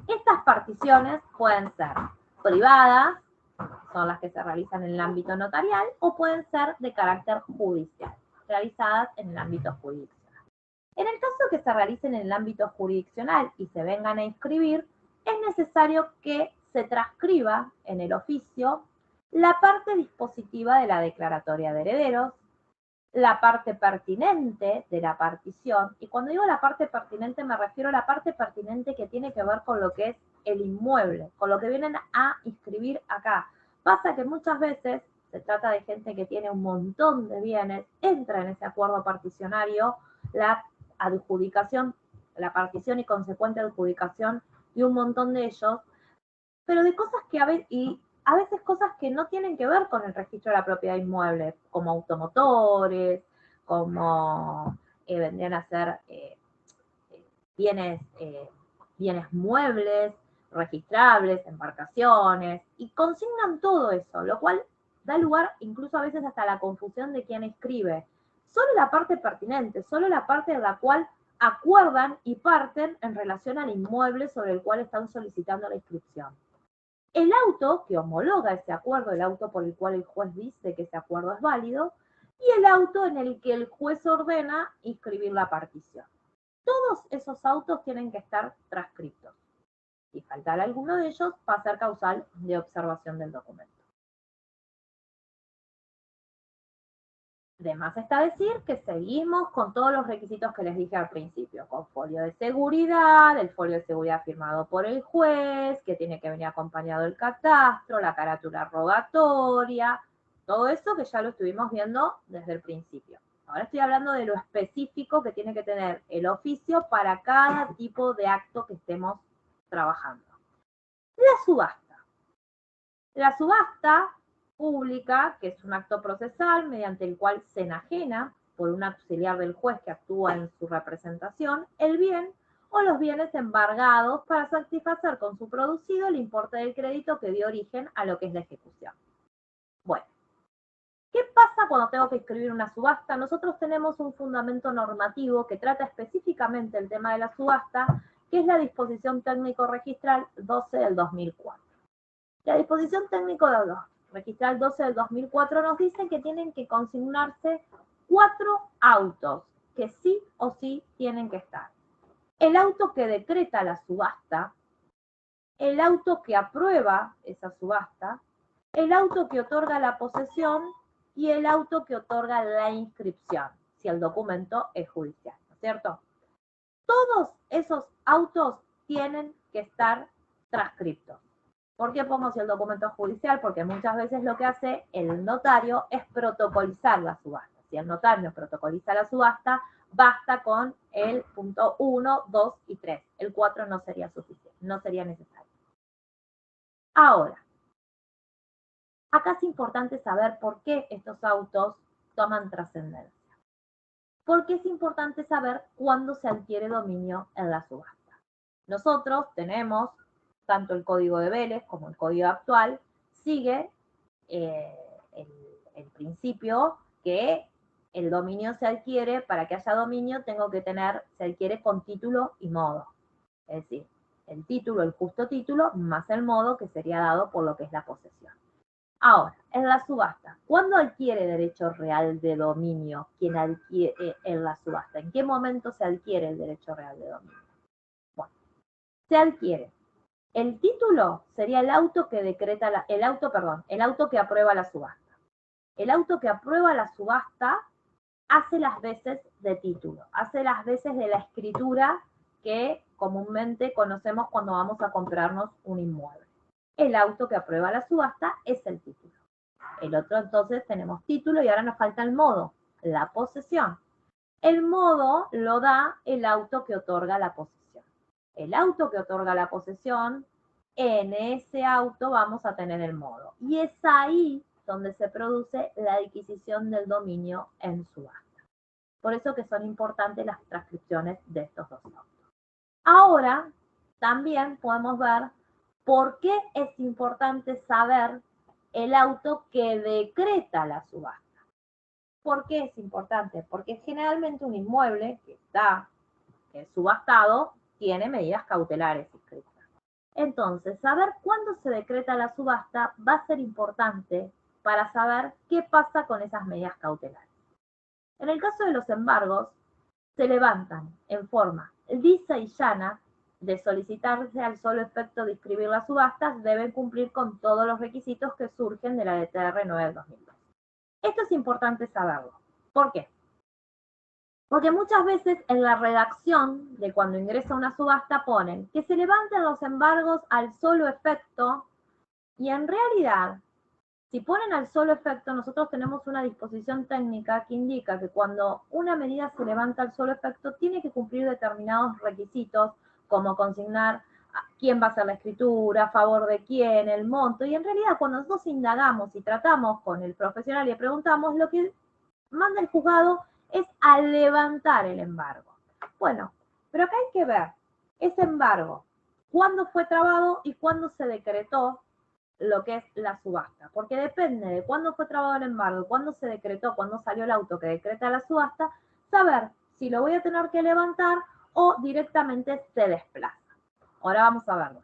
Estas particiones pueden ser privadas, son las que se realizan en el ámbito notarial, o pueden ser de carácter judicial, realizadas en el ámbito jurisdiccional. En el caso que se realicen en el ámbito jurisdiccional y se vengan a inscribir, es necesario que se transcriba en el oficio la parte dispositiva de la declaratoria de herederos, la parte pertinente de la partición, y cuando digo la parte pertinente me refiero a la parte pertinente que tiene que ver con lo que es el inmueble, con lo que vienen a inscribir acá. Pasa que muchas veces se trata de gente que tiene un montón de bienes, entra en ese acuerdo particionario la adjudicación, la partición y consecuente adjudicación de un montón de ellos, pero de cosas que a veces cosas que no tienen que ver con el registro de la propiedad inmueble, como automotores, como vendrían a ser bienes muebles, registrables, embarcaciones, y consignan todo eso, lo cual da lugar incluso a veces hasta a la confusión de quién escribe. Solo la parte pertinente, solo la parte en la cual acuerdan y parten en relación al inmueble sobre el cual están solicitando la inscripción. El auto que homologa ese acuerdo, el auto por el cual el juez dice que ese acuerdo es válido, y el auto en el que el juez ordena inscribir la partición. Todos esos autos tienen que estar transcritos. Si faltara alguno de ellos, va a ser causal de observación del documento. De más está decir que seguimos con todos los requisitos que les dije al principio, con folio de seguridad, el folio de seguridad firmado por el juez, que tiene que venir acompañado del catastro, la carátula rogatoria, todo eso que ya lo estuvimos viendo desde el principio. Ahora estoy hablando de lo específico que tiene que tener el oficio para cada tipo de acto que estemos trabajando. La subasta. La subasta pública, que es un acto procesal mediante el cual se enajena por un auxiliar del juez que actúa en su representación el bien o los bienes embargados para satisfacer con su producido el importe del crédito que dio origen a lo que es la ejecución. Bueno, ¿qué pasa cuando tengo que escribir una subasta? Nosotros tenemos un fundamento normativo que trata específicamente el tema de la subasta, que es la disposición técnico-registral 12 del 2004. La disposición técnico-registral 12 del 2004 nos dice que tienen que consignarse 4 autos que sí o sí tienen que estar. El auto que decreta la subasta, el auto que aprueba esa subasta, el auto que otorga la posesión y el auto que otorga la inscripción, si el documento es judicial, ¿no es cierto? Todos esos autos tienen que estar transcriptos. ¿Por qué pongo si el documento es judicial? Porque muchas veces lo que hace el notario es protocolizar la subasta. Si el notario protocoliza la subasta, basta con el punto 1, 2 y 3. El 4 no sería suficiente, no sería necesario. Ahora, acá es importante saber por qué estos autos toman trascendencia. Porque es importante saber cuándo se adquiere dominio en la subasta. Nosotros tenemos tanto el código de Vélez como el código actual, sigue el principio que el dominio se adquiere, para que haya dominio tengo que tener, se adquiere con título y modo. Es decir, el título, el justo título, más el modo que sería dado por lo que es la posesión. Ahora, en la subasta, ¿cuándo adquiere derecho real de dominio quien adquiere en la subasta? ¿En qué momento se adquiere el derecho real de dominio? Bueno, se adquiere. El título sería el auto que decreta, el auto que aprueba la subasta. El auto que aprueba la subasta hace las veces de título, hace las veces de la escritura que comúnmente conocemos cuando vamos a comprarnos un inmueble. El auto que aprueba la subasta es el título. El otro, entonces, tenemos título y ahora nos falta el modo, la posesión. El modo lo da el auto que otorga la posesión. El auto que otorga la posesión, en ese auto vamos a tener el modo. Y es ahí donde se produce la adquisición del dominio en subasta. Por eso que son importantes las transcripciones de estos dos autos. Ahora, también podemos ver por qué es importante saber el auto que decreta la subasta. ¿Por qué es importante? Porque generalmente un inmueble que está subastado tiene medidas cautelares inscritas. Entonces, saber cuándo se decreta la subasta va a ser importante para saber qué pasa con esas medidas cautelares. En el caso de los embargos, se levantan en forma lisa y llana. De solicitarse al solo efecto de inscribir las subastas, deben cumplir con todos los requisitos que surgen de la DTR 9 del 2002. Esto es importante saberlo. ¿Por qué? Porque muchas veces en la redacción de cuando ingresa una subasta ponen que se levanten los embargos al solo efecto, y en realidad, si ponen al solo efecto, nosotros tenemos una disposición técnica que indica que cuando una medida se levanta al solo efecto, tiene que cumplir determinados requisitos, como consignar quién va a hacer la escritura, a favor de quién, el monto, y en realidad cuando nosotros indagamos y tratamos con el profesional y le preguntamos, lo que manda el juzgado es a levantar el embargo. Bueno, pero acá hay que ver ese embargo, cuándo fue trabado y cuándo se decretó lo que es la subasta, porque depende de cuándo fue trabado el embargo, cuándo se decretó, cuándo salió el auto que decreta la subasta, saber si lo voy a tener que levantar o directamente se desplaza. Ahora vamos a verlo.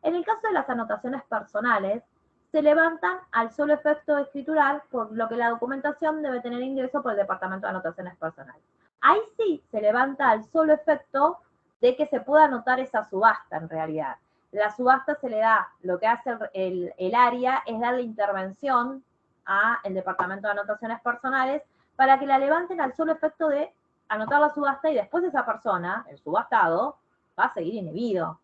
En el caso de las anotaciones personales, se levantan al solo efecto escritural, por lo que la documentación debe tener ingreso por el Departamento de Anotaciones Personales. Ahí sí se levanta al solo efecto de que se pueda anotar esa subasta en realidad. La subasta se le da, lo que hace el área es darle intervención al Departamento de Anotaciones Personales para que la levanten al solo efecto de anotar la subasta, y después esa persona, el subastado, va a seguir inhibido.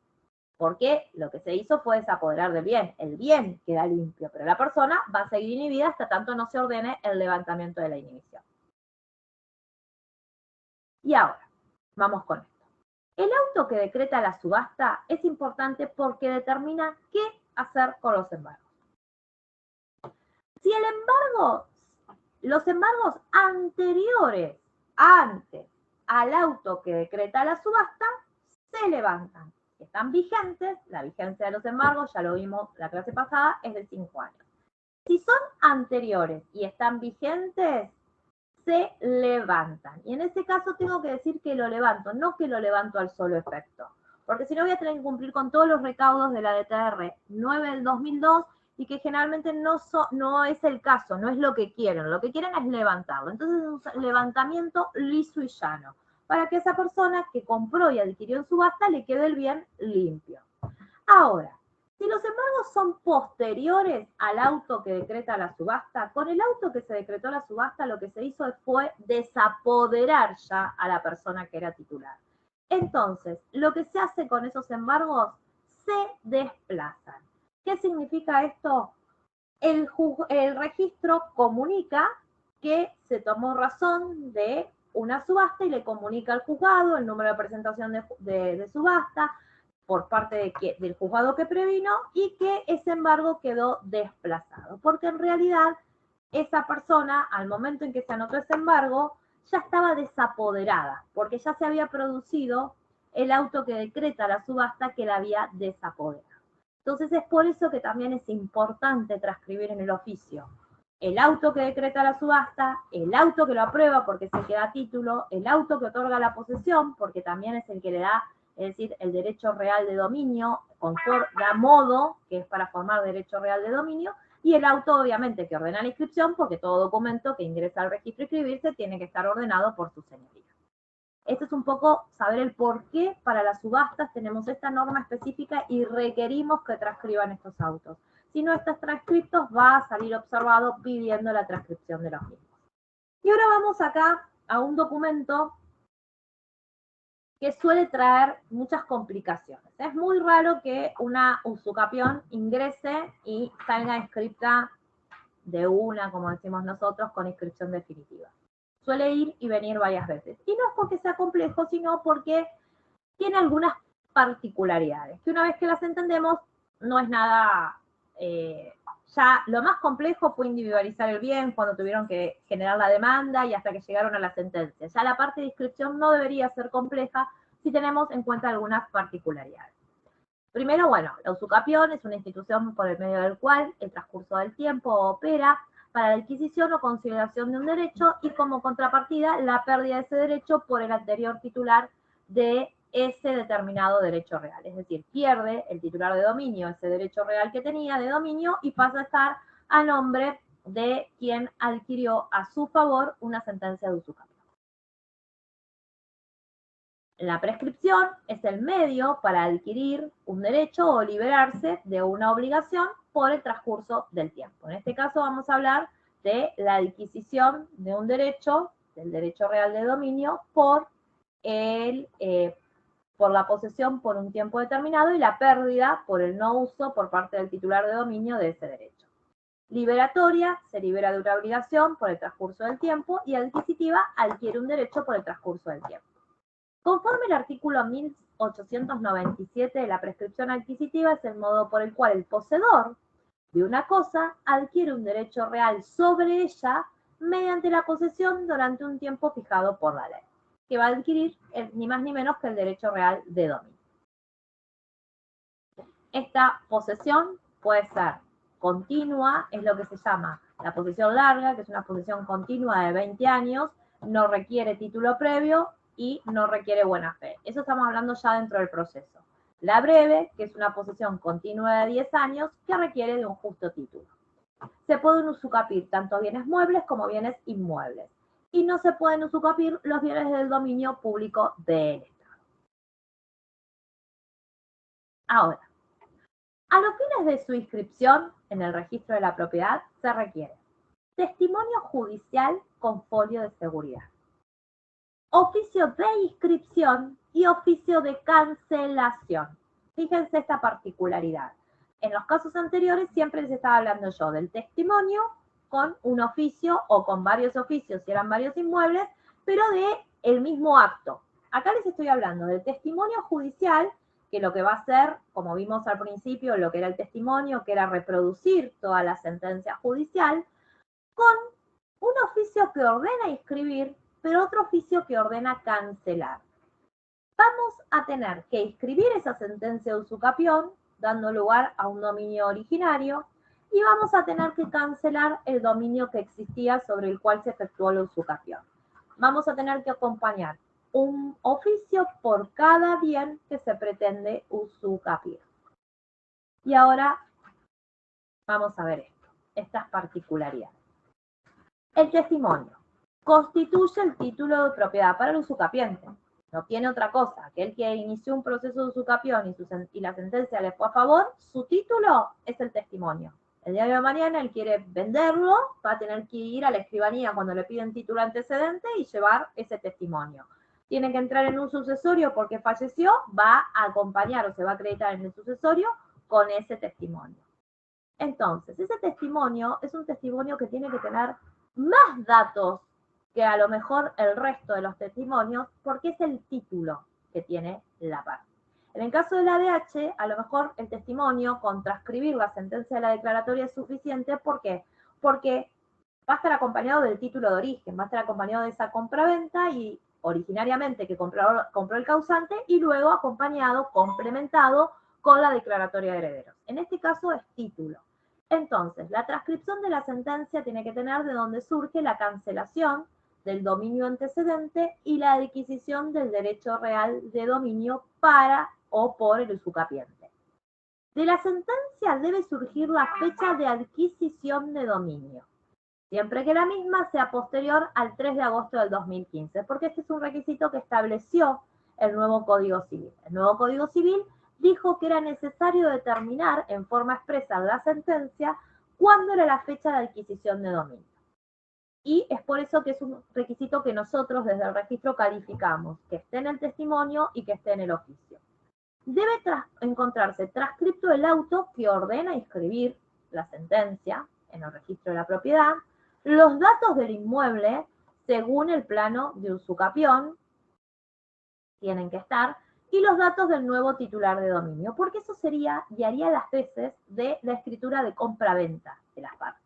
Porque lo que se hizo fue desapoderar del bien. El bien queda limpio, pero la persona va a seguir inhibida hasta tanto no se ordene el levantamiento de la inhibición. Y ahora, vamos con esto. El auto que decreta la subasta es importante porque determina qué hacer con los embargos. Si el embargo, los embargos anteriores, antes al auto que decreta la subasta, se levantan. Están vigentes, la vigencia de los embargos, ya lo vimos la clase pasada, es de 5 años. Si son anteriores y están vigentes, se levantan. Y en este caso tengo que decir que lo levanto, no que lo levanto al solo efecto. Porque si no voy a tener que cumplir con todos los recaudos de la DTR 9 del 2002 y que generalmente no es el caso, no es lo que quieren. Lo que quieren es levantarlo. Entonces es un levantamiento liso y llano, para que esa persona que compró y adquirió en subasta le quede el bien limpio. Ahora, si los embargos son posteriores al auto que decreta la subasta, con el auto que se decretó la subasta lo que se hizo fue desapoderar ya a la persona que era titular. Entonces, lo que se hace con esos embargos, se desplazan. ¿Qué significa esto? El registro comunica que se tomó razón de una subasta y le comunica al juzgado el número de presentación de subasta por parte del juzgado que previno, y que ese embargo quedó desplazado, porque en realidad esa persona, al momento en que se anotó ese embargo, ya estaba desapoderada, porque ya se había producido el auto que decreta la subasta que la había desapoderado. Entonces es por eso que también es importante transcribir en el oficio el auto que decreta la subasta, el auto que lo aprueba porque es el que da título, el auto que otorga la posesión porque también es el que le da, es decir, el derecho real de dominio, da modo, que es para formar derecho real de dominio, y el auto obviamente que ordena la inscripción porque todo documento que ingresa al registro a inscribirse tiene que estar ordenado por su señoría. Esto es un poco saber el por qué para las subastas tenemos esta norma específica y requerimos que transcriban estos autos. Si no están transcriptos, va a salir observado pidiendo la transcripción de los mismos. Y ahora vamos acá a un documento que suele traer muchas complicaciones. Es muy raro que una usucapión ingrese y salga inscripta de una, como decimos nosotros, con inscripción definitiva. Suele ir y venir varias veces. Y no es porque sea complejo, sino porque tiene algunas particularidades, que una vez que las entendemos, no es nada... ya lo más complejo fue individualizar el bien cuando tuvieron que generar la demanda y hasta que llegaron a la sentencia. Ya la parte de inscripción no debería ser compleja si tenemos en cuenta algunas particularidades. Primero, bueno, la usucapión es una institución por el medio del cual el transcurso del tiempo opera para la adquisición o consideración de un derecho y como contrapartida la pérdida de ese derecho por el anterior titular de ese determinado derecho real. Es decir, pierde el titular de dominio ese derecho real que tenía de dominio y pasa a estar a nombre de quien adquirió a su favor una sentencia de usucapión. La prescripción es el medio para adquirir un derecho o liberarse de una obligación por el transcurso del tiempo. En este caso vamos a hablar de la adquisición de un derecho, del derecho real de dominio, por la posesión por un tiempo determinado y la pérdida por el no uso por parte del titular de dominio de ese derecho. Liberatoria, se libera de una obligación por el transcurso del tiempo y adquisitiva, adquiere un derecho por el transcurso del tiempo. Conforme el artículo 1897, la prescripción adquisitiva es el modo por el cual el poseedor de una cosa adquiere un derecho real sobre ella mediante la posesión durante un tiempo fijado por la ley, que va a adquirir ni más ni menos que el derecho real de dominio. Esta posesión puede ser continua, es lo que se llama la posesión larga, que es una posesión continua de 20 años, no requiere título previo y no requiere buena fe. Eso estamos hablando ya dentro del proceso. La breve, que es una posesión continua de 10 años, que requiere de un justo título. Se pueden usucapir tanto bienes muebles como bienes inmuebles. Y no se pueden usucapir los bienes del dominio público del Estado. Ahora, a los fines de su inscripción en el registro de la propiedad se requiere testimonio judicial con folio de seguridad, oficio de inscripción y oficio de cancelación. Fíjense esta particularidad. En los casos anteriores siempre les estaba hablando yo del testimonio con un oficio o con varios oficios si eran varios inmuebles, pero de el mismo acto. Acá les estoy hablando del testimonio judicial, que lo que va a hacer, como vimos al principio, lo que era el testimonio, que era reproducir toda la sentencia judicial, con un oficio que ordena inscribir, pero otro oficio que ordena cancelar. Vamos a tener que inscribir esa sentencia de usucapión, dando lugar a un dominio originario, y vamos a tener que cancelar el dominio que existía sobre el cual se efectuó la usucapión. Vamos a tener que acompañar un oficio por cada bien que se pretende usucapiar. Y ahora vamos a ver esto, estas particularidades. El testimonio constituye el título de propiedad para el usucapiente. No tiene otra cosa. Aquel que inició un proceso de usucapión y la sentencia le fue a favor, su título es el testimonio. El día de mañana él quiere venderlo, va a tener que ir a la escribanía cuando le piden título antecedente y llevar ese testimonio. Tiene que entrar en un sucesorio porque falleció, va a acompañar o se va a acreditar en el sucesorio con ese testimonio. Entonces, ese testimonio es un testimonio que tiene que tener más datos que a lo mejor el resto de los testimonios, porque es el título que tiene la parte. En el caso del ADH, a lo mejor el testimonio con transcribir la sentencia de la declaratoria es suficiente. ¿Por qué? Porque va a estar acompañado del título de origen, va a estar acompañado de esa compraventa y originariamente que compró el causante y luego acompañado, complementado con la declaratoria de herederos. En este caso es título. Entonces, la transcripción de la sentencia tiene que tener de dónde surge la cancelación del dominio antecedente y la adquisición del derecho real de dominio para o por el usucapiente. De la sentencia debe surgir la fecha de adquisición de dominio, siempre que la misma sea posterior al 3 de agosto del 2015, porque este es un requisito que estableció el nuevo Código Civil. El nuevo Código Civil dijo que era necesario determinar en forma expresa en la sentencia cuándo era la fecha de adquisición de dominio. Y es por eso que es un requisito que nosotros desde el registro calificamos, que esté en el testimonio y que esté en el oficio. Debe encontrarse transcripto el auto que ordena inscribir la sentencia en el registro de la propiedad, los datos del inmueble según el plano de usucapión tienen que estar, y los datos del nuevo titular de dominio, porque eso sería y haría las veces de la escritura de compra-venta de las partes.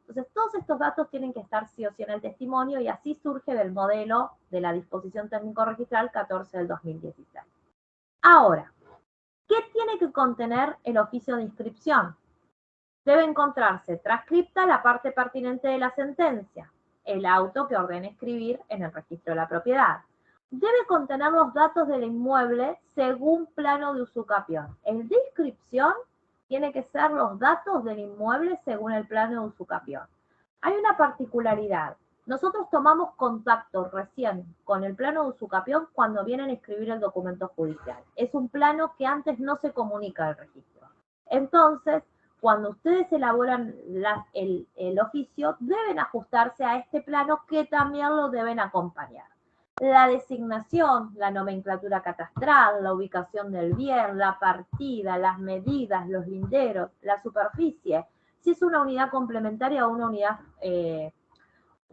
Entonces, todos estos datos tienen que estar sí o sí en el testimonio y así surge del modelo de la disposición técnico-registral 14 del 2016. Ahora, ¿qué tiene que contener el oficio de inscripción? Debe encontrarse transcripta la parte pertinente de la sentencia, el auto que ordene escribir en el registro de la propiedad. Debe contener los datos del inmueble según plano de usucapión. El de inscripción tiene que ser los datos del inmueble según el plano de usucapión. Hay una particularidad. Nosotros tomamos contacto recién con el plano de usucapión cuando vienen a escribir el documento judicial. Es un plano que antes no se comunica al registro. Entonces, cuando ustedes elaboran el oficio, deben ajustarse a este plano que también lo deben acompañar. La designación, la nomenclatura catastral, la ubicación del bien, la partida, las medidas, los linderos, la superficie, si es una unidad complementaria o una unidad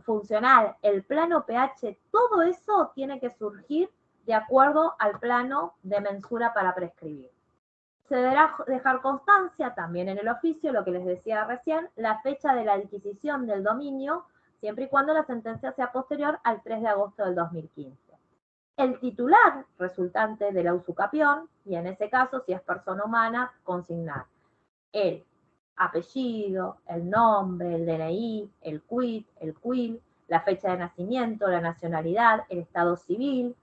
funcional, el plano pH, todo eso tiene que surgir de acuerdo al plano de mensura para prescribir. Se deberá dejar constancia también en el oficio, lo que les decía recién, la fecha de la adquisición del dominio, siempre y cuando la sentencia sea posterior al 3 de agosto del 2015. El titular resultante de la usucapión, y en ese caso, si es persona humana, consignar el apellido, el nombre, el DNI, el quit, el quil, la fecha de nacimiento, la nacionalidad, el estado civil,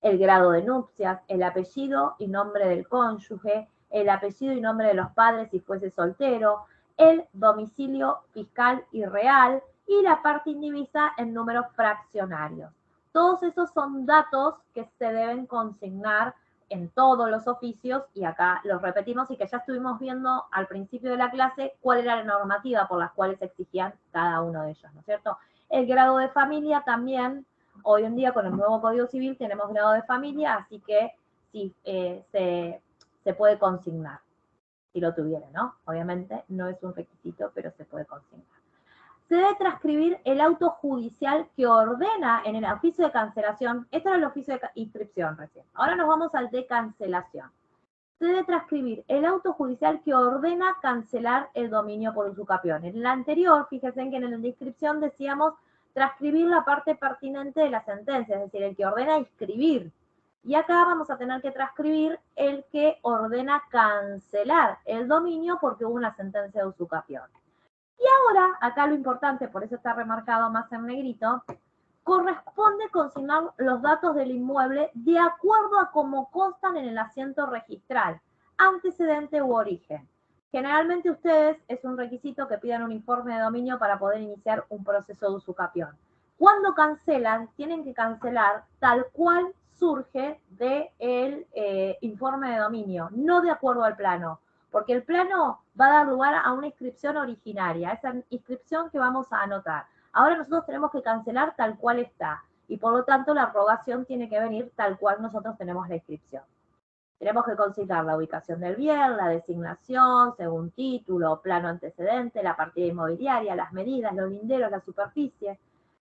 el grado de nupcias, el apellido y nombre del cónyuge, el apellido y nombre de los padres si fuese soltero, el domicilio fiscal y real y la parte indivisa en números fraccionarios. Todos esos son datos que se deben consignar en todos los oficios y acá los repetimos y que ya estuvimos viendo al principio de la clase cuál era la normativa por las cuales exigían cada uno de ellos, ¿no es cierto? El grado de familia también. Hoy en día con el nuevo Código Civil tenemos grado de familia, así que sí, se puede consignar, si lo tuviera, ¿no? Obviamente no es un requisito, pero se puede consignar. Se debe transcribir el auto judicial que ordena en el oficio de cancelación. Esto era el oficio de inscripción recién. Ahora nos vamos al de cancelación. Se debe transcribir el auto judicial que ordena cancelar el dominio por usucapión. En el anterior, fíjense que en la inscripción decíamos transcribir la parte pertinente de la sentencia, es decir, el que ordena inscribir. Y acá vamos a tener que transcribir el que ordena cancelar el dominio porque hubo una sentencia de usucapión. Y ahora, acá lo importante, por eso está remarcado más en negrito, corresponde consignar los datos del inmueble de acuerdo a cómo constan en el asiento registral, antecedente u origen. Generalmente ustedes es un requisito que pidan un informe de dominio para poder iniciar un proceso de usucapión. Cuando cancelan, tienen que cancelar tal cual surge del informe de dominio, no de acuerdo al plano, porque el plano va a dar lugar a una inscripción originaria, esa inscripción que vamos a anotar. Ahora nosotros tenemos que cancelar tal cual está, y por lo tanto la rogación tiene que venir tal cual nosotros tenemos la inscripción. Tenemos que consignar la ubicación del bien, la designación, según título, plano antecedente, la partida inmobiliaria, las medidas, los linderos, la superficie,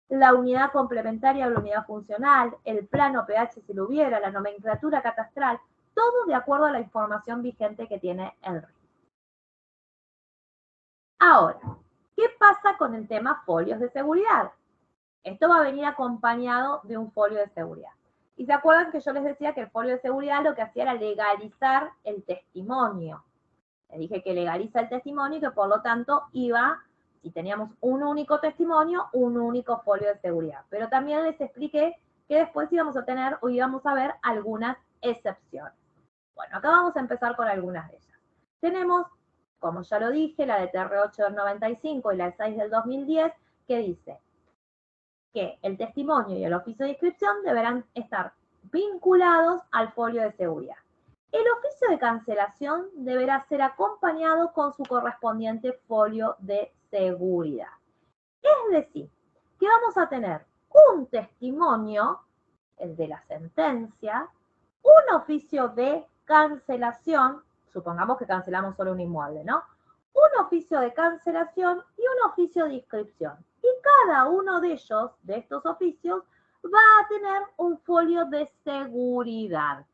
la unidad complementaria o la unidad funcional, el plano pH si lo hubiera, la nomenclatura catastral, todo de acuerdo a la información vigente que tiene el registro. Ahora, ¿qué pasa con el tema folios de seguridad? Esto va a venir acompañado de un folio de seguridad. Y se acuerdan que yo les decía que el folio de seguridad lo que hacía era legalizar el testimonio. Les dije que legaliza el testimonio y que por lo tanto iba, si teníamos un único testimonio, un único folio de seguridad. Pero también les expliqué que después íbamos a tener o íbamos a ver algunas excepciones. Bueno, acá vamos a empezar con algunas de ellas. Tenemos, como ya lo dije, la de TR8 del 95 y la de 6 del 2010, que dice que el testimonio y el oficio de inscripción deberán estar vinculados al folio de seguridad. El oficio de cancelación deberá ser acompañado con su correspondiente folio de seguridad. Es decir, que vamos a tener un testimonio, el de la sentencia, un oficio de cancelación, supongamos que cancelamos solo un inmueble, ¿no? Un oficio de cancelación y un oficio de inscripción. Y cada uno de ellos, de estos oficios, va a tener un folio de seguridad.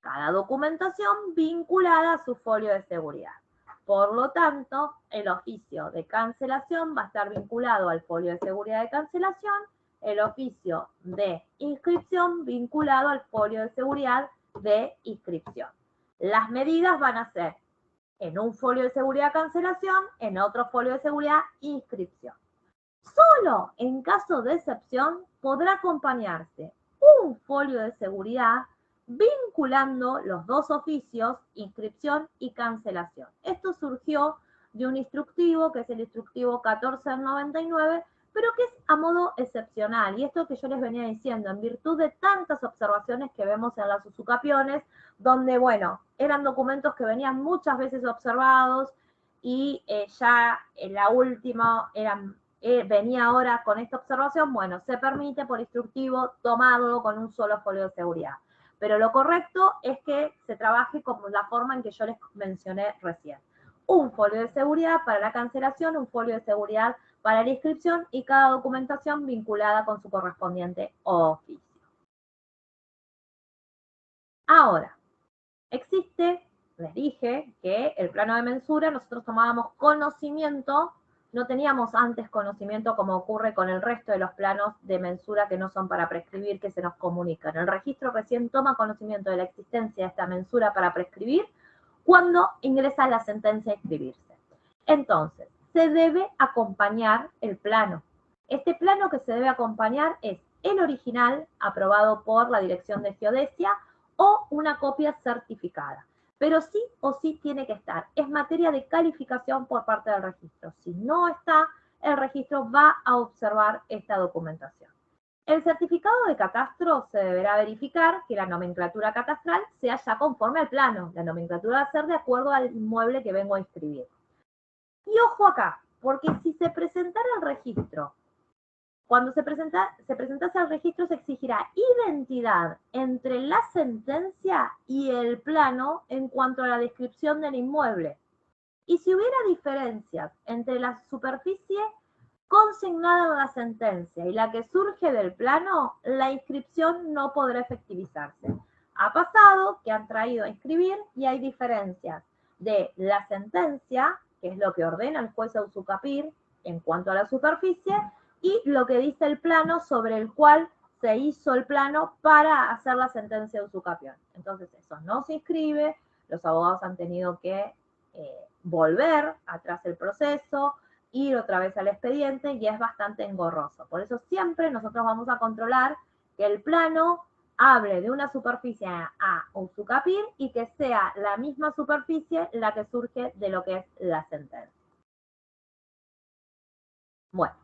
Cada documentación vinculada a su folio de seguridad. Por lo tanto, el oficio de cancelación va a estar vinculado al folio de seguridad de cancelación, el oficio de inscripción vinculado al folio de seguridad de inscripción. Las medidas van a ser en un folio de seguridad cancelación, en otro folio de seguridad inscripción. Solo en caso de excepción podrá acompañarse un folio de seguridad vinculando los dos oficios, inscripción y cancelación. Esto surgió de un instructivo, que es el instructivo 14 del 99, pero que es a modo excepcional. Y esto que yo les venía diciendo, en virtud de tantas observaciones que vemos en las usucapiones, donde, bueno, eran documentos que venían muchas veces observados y ya en la última venía ahora con esta observación, bueno, se permite por instructivo tomarlo con un solo folio de seguridad. Pero lo correcto es que se trabaje como la forma en que yo les mencioné recién. Un folio de seguridad para la cancelación, un folio de seguridad para la inscripción y cada documentación vinculada con su correspondiente oficio. Ahora, existe, les dije, que el plano de mensura nosotros tomábamos conocimiento, no teníamos antes conocimiento como ocurre con el resto de los planos de mensura que no son para prescribir, que se nos comunican. El registro recién toma conocimiento de la existencia de esta mensura para prescribir cuando ingresa la sentencia a inscribirse. Entonces, se debe acompañar el plano. Este plano que se debe acompañar es el original aprobado por la Dirección de Geodesia o una copia certificada. Pero sí o sí tiene que estar. Es materia de calificación por parte del registro. Si no está, el registro va a observar esta documentación. El certificado de catastro se deberá verificar que la nomenclatura catastral sea ya conforme al plano. La nomenclatura va a ser de acuerdo al inmueble que vengo a inscribir. Y ojo acá, porque si se presentara el registro, cuando se presentase al registro se exigirá identidad entre la sentencia y el plano en cuanto a la descripción del inmueble. Y si hubiera diferencias entre la superficie consignada en la sentencia y la que surge del plano, la inscripción no podrá efectivizarse. Ha pasado que han traído a inscribir y hay diferencias de la sentencia, que es lo que ordena el juez a usucapir en cuanto a la superficie, y lo que dice el plano sobre el cual se hizo el plano para hacer la sentencia de usucapión. Entonces eso no se inscribe, los abogados han tenido que volver atrás el proceso, ir otra vez al expediente y es bastante engorroso. Por eso siempre nosotros vamos a controlar que el plano hable de una superficie a usucapir y que sea la misma superficie la que surge de lo que es la sentencia. Bueno.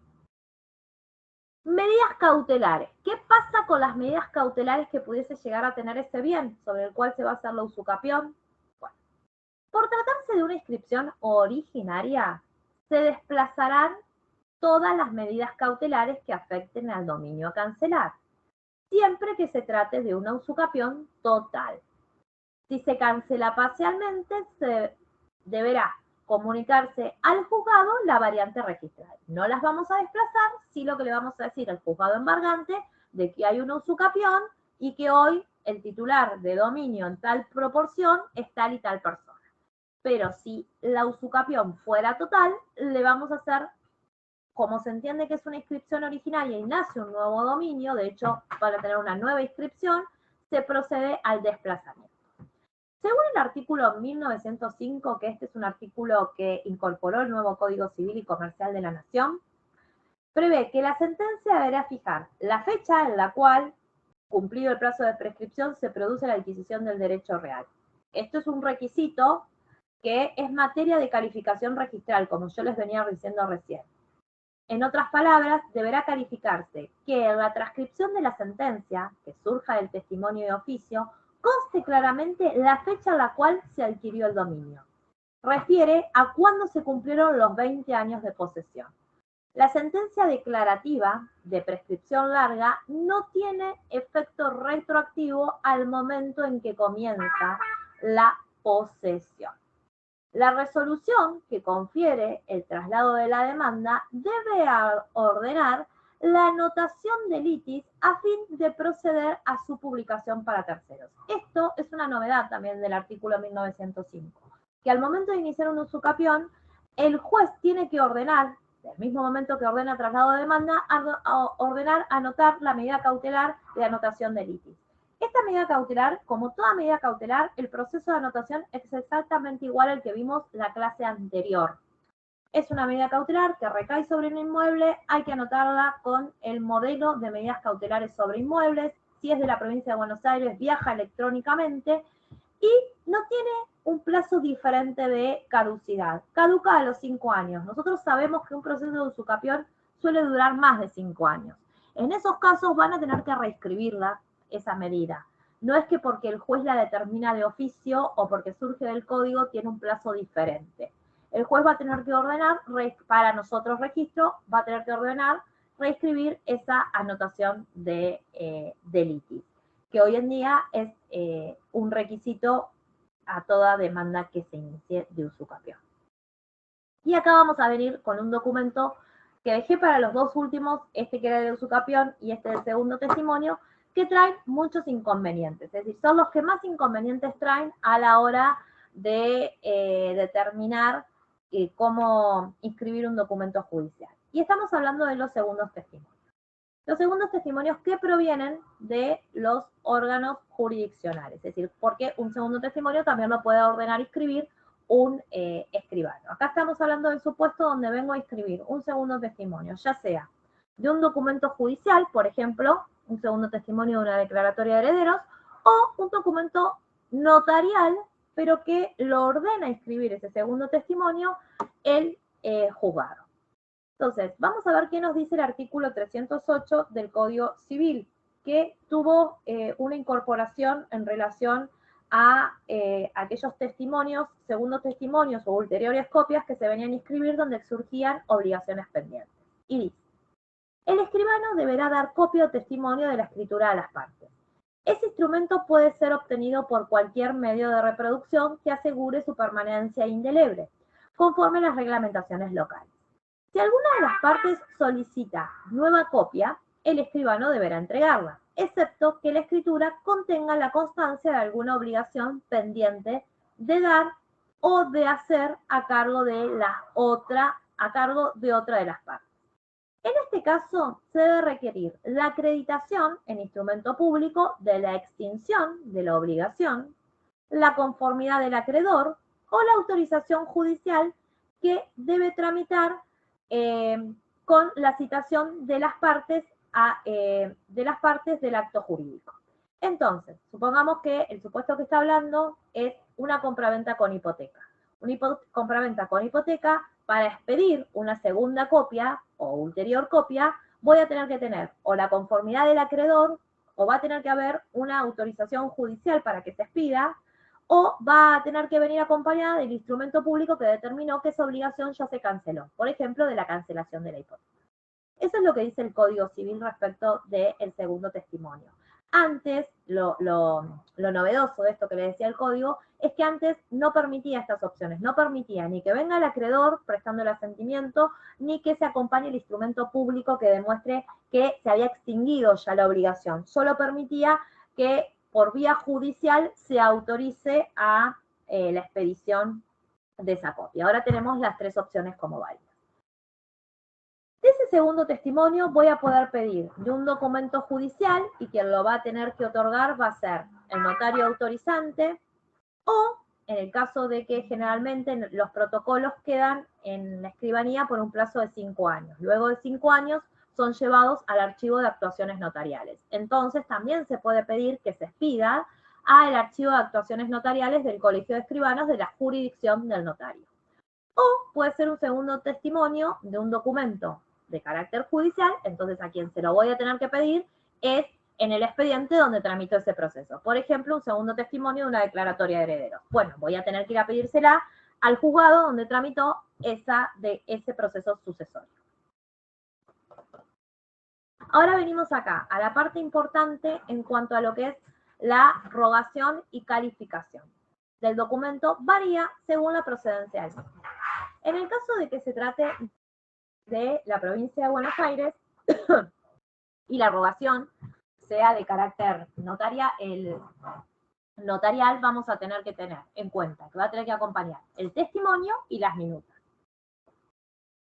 Medidas cautelares. ¿Qué pasa con las medidas cautelares que pudiese llegar a tener ese bien sobre el cual se va a hacer la usucapión? Bueno, por tratarse de una inscripción originaria, se desplazarán todas las medidas cautelares que afecten al dominio a cancelar, siempre que se trate de una usucapión total. Si se cancela parcialmente, se deberá comunicarse al juzgado la variante registral. No las vamos a desplazar, sí lo que le vamos a decir al juzgado embargante de que hay una usucapión y que hoy el titular de dominio en tal proporción es tal y tal persona. Pero si la usucapión fuera total, le vamos a hacer como se entiende que es una inscripción originaria y nace un nuevo dominio, de hecho, para tener una nueva inscripción, se procede al desplazamiento. Según el artículo 1905, que este es un artículo que incorporó el nuevo Código Civil y Comercial de la Nación, prevé que la sentencia deberá fijar la fecha en la cual, cumplido el plazo de prescripción, se produce la adquisición del derecho real. Esto es un requisito que es materia de calificación registral, como yo les venía diciendo recién. En otras palabras, deberá calificarse que en la transcripción de la sentencia, que surja del testimonio de oficio, conste claramente la fecha en la cual se adquirió el dominio. Refiere a cuándo se cumplieron los 20 años de posesión. La sentencia declarativa de prescripción larga no tiene efecto retroactivo al momento en que comienza la posesión. La resolución que confiere el traslado de la demanda debe ordenar la anotación de litis a fin de proceder a su publicación para terceros. Esto es una novedad también del artículo 1905, que al momento de iniciar un usucapión, el juez tiene que ordenar, del mismo momento que ordena traslado de demanda, ordenar anotar la medida cautelar de anotación de litis. Esta medida cautelar, como toda medida cautelar, el proceso de anotación es exactamente igual al que vimos la clase anterior. Es una medida cautelar que recae sobre un inmueble, hay que anotarla con el modelo de medidas cautelares sobre inmuebles. Si es de la provincia de Buenos Aires, viaja electrónicamente y no tiene un plazo diferente de caducidad. Caduca a los 5 años. Nosotros sabemos que un proceso de usucapión suele durar más de 5 años. En esos casos van a tener que reescribirla, esa medida. No es que porque el juez la determina de oficio o porque surge del código tiene un plazo diferente. El juez va a tener que ordenar, para nosotros registro, va a tener que ordenar reescribir esa anotación de litis, que hoy en día es un requisito a toda demanda que se inicie de usucapión. Y acá vamos a venir con un documento que dejé para los dos últimos, este que era de usucapión y este del segundo testimonio, que traen muchos inconvenientes, es decir, son los que más inconvenientes traen a la hora de determinar cómo inscribir un documento judicial. Y estamos hablando de los segundos testimonios. Los segundos testimonios que provienen de los órganos jurisdiccionales, es decir, porque un segundo testimonio también lo puede ordenar y inscribir un escribano. Acá estamos hablando del supuesto donde vengo a inscribir un segundo testimonio, ya sea de un documento judicial, por ejemplo, un segundo testimonio de una declaratoria de herederos, o un documento notarial, pero que lo ordena inscribir ese segundo testimonio el juzgado. Entonces, vamos a ver qué nos dice el artículo 308 del Código Civil, que tuvo una incorporación en relación a aquellos testimonios, segundos testimonios o ulteriores copias que se venían a inscribir donde surgían obligaciones pendientes. Y dice: el escribano deberá dar copia o testimonio de la escritura a las partes. Ese instrumento puede ser obtenido por cualquier medio de reproducción que asegure su permanencia indeleble, conforme a las reglamentaciones locales. Si alguna de las partes solicita nueva copia, el escribano deberá entregarla, excepto que la escritura contenga la constancia de alguna obligación pendiente de dar o de hacer a cargo de otra de las partes. En este caso, se debe requerir la acreditación en instrumento público de la extinción de la obligación, la conformidad del acreedor o la autorización judicial que debe tramitar con la citación de las partes del acto jurídico. Entonces, supongamos que el supuesto que está hablando es una compraventa con hipoteca. Una compraventa con hipoteca, para expedir una segunda copia o ulterior copia, voy a tener que tener o la conformidad del acreedor, o va a tener que haber una autorización judicial para que se expida, o va a tener que venir acompañada del instrumento público que determinó que esa obligación ya se canceló, por ejemplo, de la cancelación de la hipoteca. Eso es lo que dice el Código Civil respecto del segundo testimonio. Antes, lo novedoso de esto que le decía el Código, es que antes no permitía estas opciones, no permitía ni que venga el acreedor prestando el asentimiento, ni que se acompañe el instrumento público que demuestre que se había extinguido ya la obligación. Solo permitía que por vía judicial se autorice a la expedición de esa copia. Ahora tenemos las tres opciones como válidas. De segundo testimonio voy a poder pedir de un documento judicial y quien lo va a tener que otorgar va a ser el notario autorizante o, en el caso de que generalmente los protocolos quedan en la escribanía por un plazo de 5 años. Luego de 5 años son llevados al archivo de actuaciones notariales. Entonces también se puede pedir que se expida al archivo de actuaciones notariales del Colegio de Escribanos de la jurisdicción del notario. O puede ser un segundo testimonio de un documento de carácter judicial, entonces a quien se lo voy a tener que pedir es en el expediente donde tramito ese proceso. Por ejemplo, un segundo testimonio de una declaratoria de herederos. Bueno, voy a tener que ir a pedírsela al juzgado donde tramitó ese proceso sucesorio. Ahora venimos acá, a la parte importante en cuanto a lo que es la rogación y calificación del documento. Varía según la procedencia del mismo. En el caso de que se trate de la provincia de Buenos Aires y la rogación sea de carácter notarial, vamos a tener que tener en cuenta que va a tener que acompañar el testimonio y las minutas.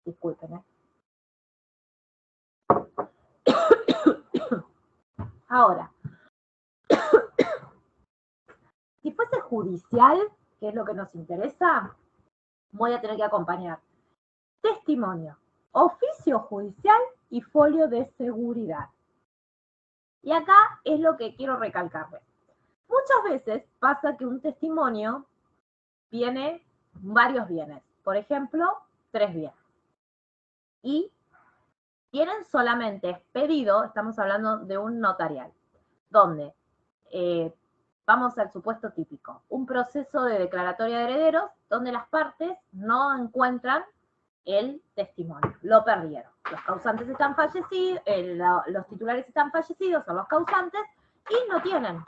Disculpen, Ahora, si fuese judicial, que es lo que nos interesa, voy a tener que acompañar testimonio, oficio judicial y folio de seguridad. Y acá es lo que quiero recalcarles. Muchas veces pasa que un testimonio viene varios bienes, por ejemplo, 3 bienes. Y tienen solamente expedido, estamos hablando de un notarial, donde vamos al supuesto típico, un proceso de declaratoria de herederos donde las partes no encuentran el testimonio, lo perdieron. Los causantes están fallecidos, los titulares están fallecidos, son los causantes, y no tienen.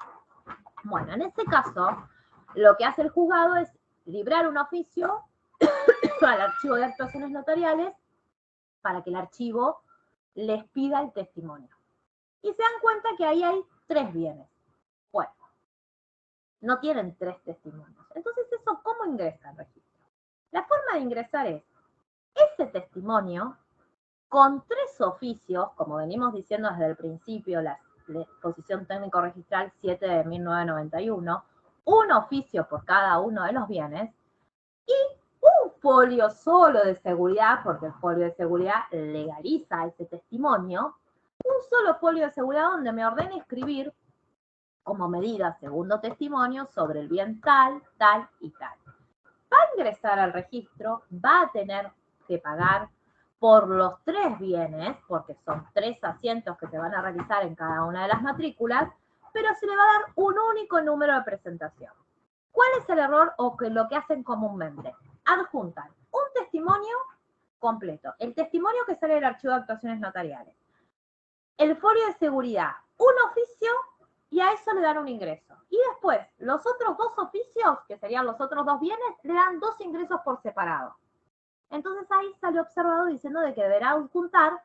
Bueno, en este caso, lo que hace el juzgado es librar un oficio al archivo de actuaciones notariales para que el archivo les pida el testimonio. Y se dan cuenta que ahí hay 3 bienes. Bueno, no tienen 3 testimonios. Entonces, ¿eso cómo ingresa al registro? La forma de ingresar es ese testimonio con 3 oficios, como venimos diciendo desde el principio, la disposición técnico registral 7 de 1991, un oficio por cada uno de los bienes y un folio solo de seguridad, porque el folio de seguridad legaliza ese testimonio, un solo folio de seguridad donde me ordene escribir como medida segundo testimonio sobre el bien tal, tal y tal. Va a ingresar al registro, va a tener que pagar por los 3 bienes, porque son 3 asientos que se van a realizar en cada una de las matrículas, pero se le va a dar un único número de presentación. ¿Cuál es el error o lo que hacen comúnmente? Adjuntan un testimonio completo, el testimonio que sale del archivo de actuaciones notariales, el folio de seguridad, un oficio, y a eso le dan un ingreso. Y después, los otros 2 oficios, que serían los otros 2 bienes, le dan 2 ingresos por separado. Entonces ahí sale observado diciendo de que deberá adjuntar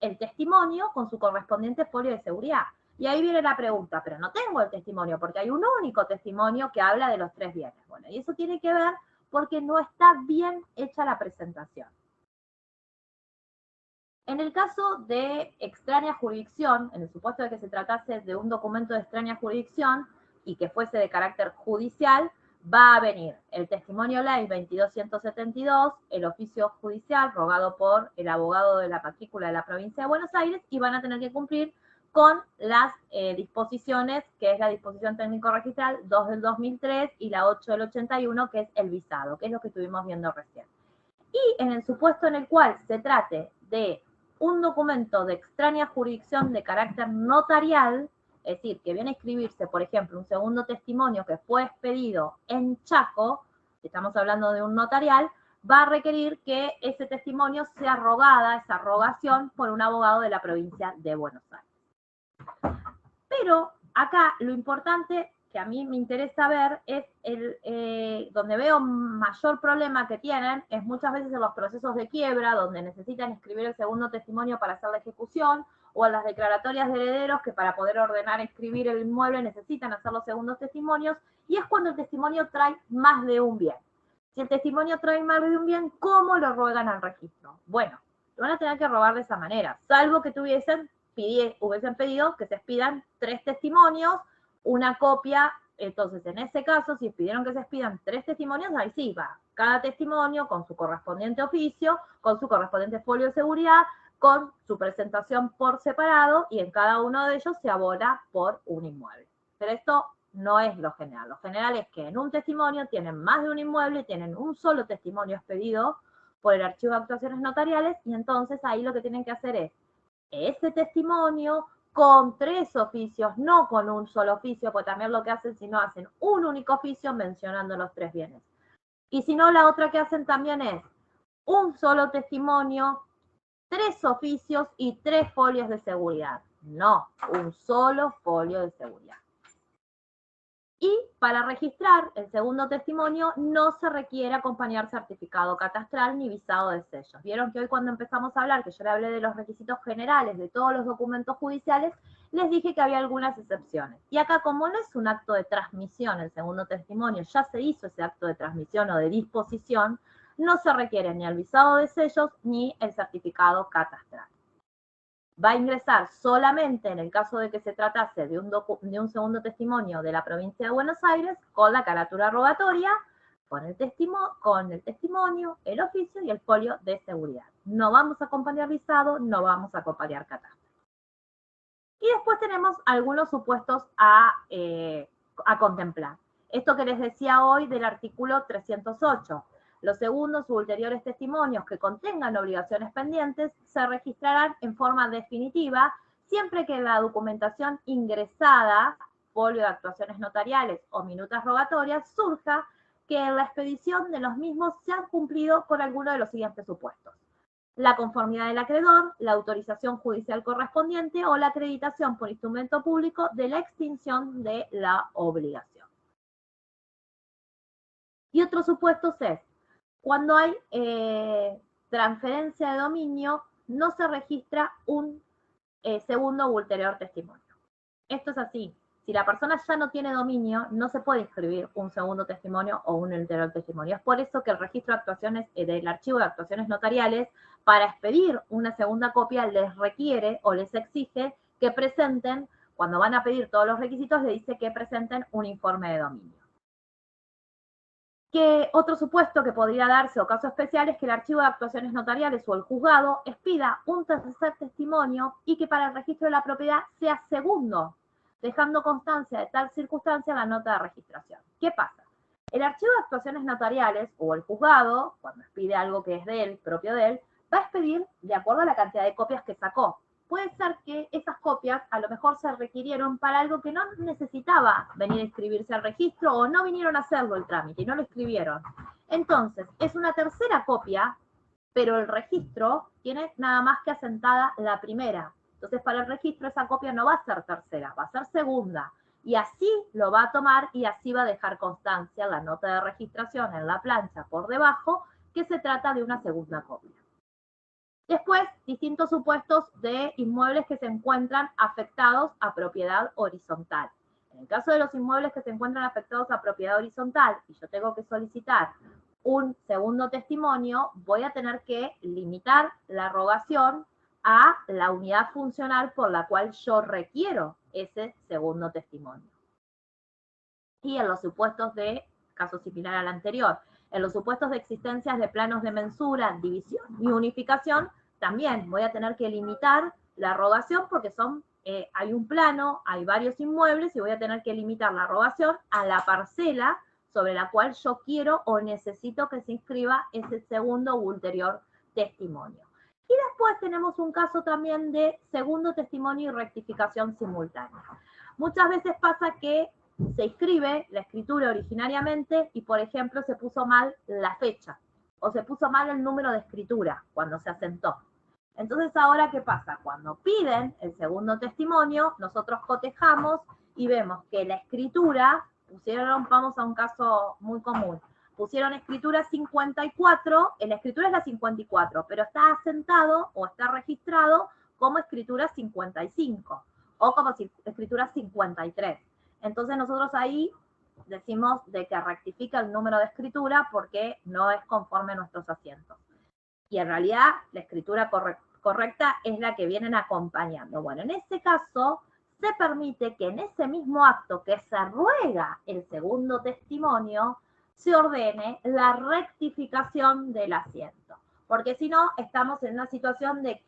el testimonio con su correspondiente folio de seguridad. Y ahí viene la pregunta, pero no tengo el testimonio, porque hay un único testimonio que habla de los 3 bienes. Bueno, y eso tiene que ver porque no está bien hecha la presentación. En el caso de extraña jurisdicción, en el supuesto de que se tratase de un documento de extraña jurisdicción y que fuese de carácter judicial, va a venir el testimonio ley 22.172, el oficio judicial rogado por el abogado de la matrícula de la provincia de Buenos Aires y van a tener que cumplir con las disposiciones, que es la disposición técnico registral 2 del 2003 y la 8 del 81, que es el visado, que es lo que estuvimos viendo recién. Y en el supuesto en el cual se trate de un documento de extraña jurisdicción de carácter notarial, es decir, que viene a escribirse, por ejemplo, un segundo testimonio que fue expedido en Chaco, estamos hablando de un notarial, va a requerir que ese testimonio sea rogada, esa rogación, por un abogado de la provincia de Buenos Aires. Pero acá lo importante que a mí me interesa ver es donde veo mayor problema que tienen, es muchas veces en los procesos de quiebra, donde necesitan escribir el segundo testimonio para hacer la ejecución, o en las declaratorias de herederos, que para poder ordenar escribir el inmueble necesitan hacer los segundos testimonios, y es cuando el testimonio trae más de un bien. Si el testimonio trae más de un bien, ¿cómo lo ruegan al registro? Bueno, lo van a tener que robar de esa manera, salvo que hubiesen pedido que se expidan 3 testimonios, una copia. Entonces, en ese caso, si pidieron que se expidan 3 testimonios, ahí sí va. Cada testimonio con su correspondiente oficio, con su correspondiente folio de seguridad, con su presentación por separado, y en cada uno de ellos se abona por un inmueble. Pero esto no es lo general. Lo general es que en un testimonio tienen más de un inmueble, tienen un solo testimonio expedido por el archivo de actuaciones notariales, y entonces ahí lo que tienen que hacer es ese testimonio con 3 oficios, no con un solo oficio, porque también lo que hacen, si no, hacen un único oficio mencionando los 3 bienes. Y si no, la otra que hacen también es un solo testimonio, 3 oficios y 3 folios de seguridad. No, un solo folio de seguridad. Y para registrar el segundo testimonio no se requiere acompañar certificado catastral ni visado de sellos. Vieron que hoy, cuando empezamos a hablar, que yo le hablé de los requisitos generales de todos los documentos judiciales, les dije que había algunas excepciones. Y acá, como no es un acto de transmisión el segundo testimonio, ya se hizo ese acto de transmisión o de disposición, no se requiere ni el visado de sellos ni el certificado catastral. Va a ingresar solamente en el caso de que se tratase de un segundo testimonio de la provincia de Buenos Aires, con la carátula rogatoria, con el testimonio, el oficio y el folio de seguridad. No vamos a acompañar visado, no vamos a acompañar catastro. Y después tenemos algunos supuestos a contemplar. Esto que les decía hoy del artículo 308. Los segundos u ulteriores testimonios que contengan obligaciones pendientes se registrarán en forma definitiva siempre que la documentación ingresada, folio de actuaciones notariales o minutas rogatorias, surja que en la expedición de los mismos se han cumplido con alguno de los siguientes supuestos: la conformidad del acreedor, la autorización judicial correspondiente o la acreditación por instrumento público de la extinción de la obligación. Y otros supuestos es: cuando hay transferencia de dominio, no se registra un segundo u ulterior testimonio. Esto es así. Si la persona ya no tiene dominio, no se puede inscribir un segundo testimonio o un ulterior testimonio. Es por eso que el registro de actuaciones del archivo de actuaciones notariales, para expedir una segunda copia, les requiere o les exige que presenten, cuando van a pedir todos los requisitos, le dice que presenten un informe de dominio. Que otro supuesto que podría darse, o caso especial, es que el archivo de actuaciones notariales o el juzgado expida un tercer testimonio y que para el registro de la propiedad sea segundo, dejando constancia de tal circunstancia en la nota de registración. ¿Qué pasa? El archivo de actuaciones notariales o el juzgado, cuando expide algo que es de él, propio de él, va a expedir de acuerdo a la cantidad de copias que sacó. Puede ser que esas copias a lo mejor se requirieron para algo que no necesitaba venir a inscribirse al registro, o no vinieron a hacerlo el trámite y no lo escribieron. Entonces, es una tercera copia, pero el registro tiene nada más que asentada la primera. Entonces, para el registro esa copia no va a ser tercera, va a ser segunda. Y así lo va a tomar y así va a dejar constancia la nota de registración en la plancha por debajo que se trata de una segunda copia. Después, distintos supuestos de inmuebles que se encuentran afectados a propiedad horizontal. En el caso de los inmuebles que se encuentran afectados a propiedad horizontal y yo tengo que solicitar un segundo testimonio, voy a tener que limitar la rogación a la unidad funcional por la cual yo requiero ese segundo testimonio. Y en los supuestos de, caso similar al anterior, en los supuestos de existencias de planos de mensura, división y unificación, también voy a tener que limitar la rogación porque hay un plano, hay varios inmuebles y voy a tener que limitar la rogación a la parcela sobre la cual yo quiero o necesito que se inscriba ese segundo u ulterior testimonio. Y después tenemos un caso también de segundo testimonio y rectificación simultánea. Muchas veces pasa que se inscribe la escritura originariamente y, por ejemplo, se puso mal la fecha o se puso mal el número de escritura cuando se asentó. Entonces, ¿ahora qué pasa? Cuando piden el segundo testimonio, nosotros cotejamos y vemos que la escritura, vamos a un caso muy común, pusieron escritura 54, la escritura es la 54, pero está asentado o está registrado como escritura 55 o como escritura 53. Entonces nosotros ahí decimos de que rectifica el número de escritura porque no es conforme a nuestros asientos. y en realidad la escritura correcta es la que vienen acompañando. Bueno, en este caso se permite que en ese mismo acto que se ruega el segundo testimonio, se ordene la rectificación del asiento. Porque si no, estamos en una situación de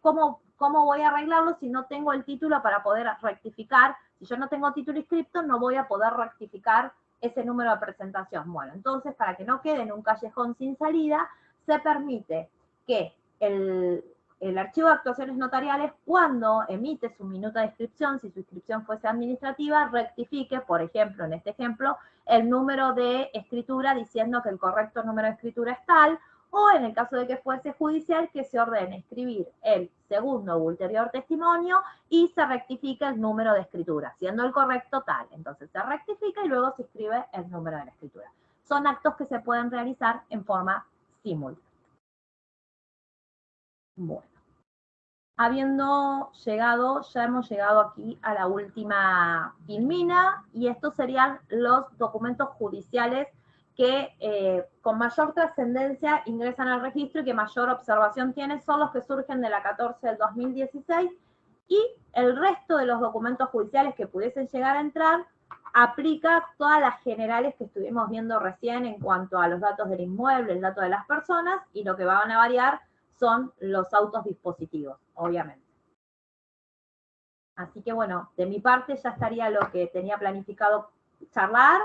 ¿cómo voy a arreglarlo si no tengo el título para poder rectificar? Si yo no tengo título inscripto, no voy a poder rectificar ese número de presentación. Bueno, entonces, para que no quede en un callejón sin salida, se permite que el archivo de actuaciones notariales, cuando emite su minuta de inscripción, si su inscripción fuese administrativa, rectifique, por ejemplo, en este ejemplo, el número de escritura diciendo que el correcto número de escritura es tal, o en el caso de que fuese judicial, que se ordene escribir el segundo u ulterior testimonio y se rectifica el número de escritura, siendo el correcto tal. Entonces se rectifica y luego se escribe el número de la escritura. Son actos que se pueden realizar en forma simultánea. Bueno, habiendo llegado, ya hemos llegado aquí a la última filmina, y estos serían los documentos judiciales que con mayor trascendencia ingresan al registro y que mayor observación tienen, son los que surgen de la 14 del 2016, y el resto de los documentos judiciales que pudiesen llegar a entrar aplica todas las generales que estuvimos viendo recién en cuanto a los datos del inmueble, el dato de las personas, y lo que van a variar son los autos dispositivos, obviamente. Así que bueno, de mi parte ya estaría lo que tenía planificado charlar.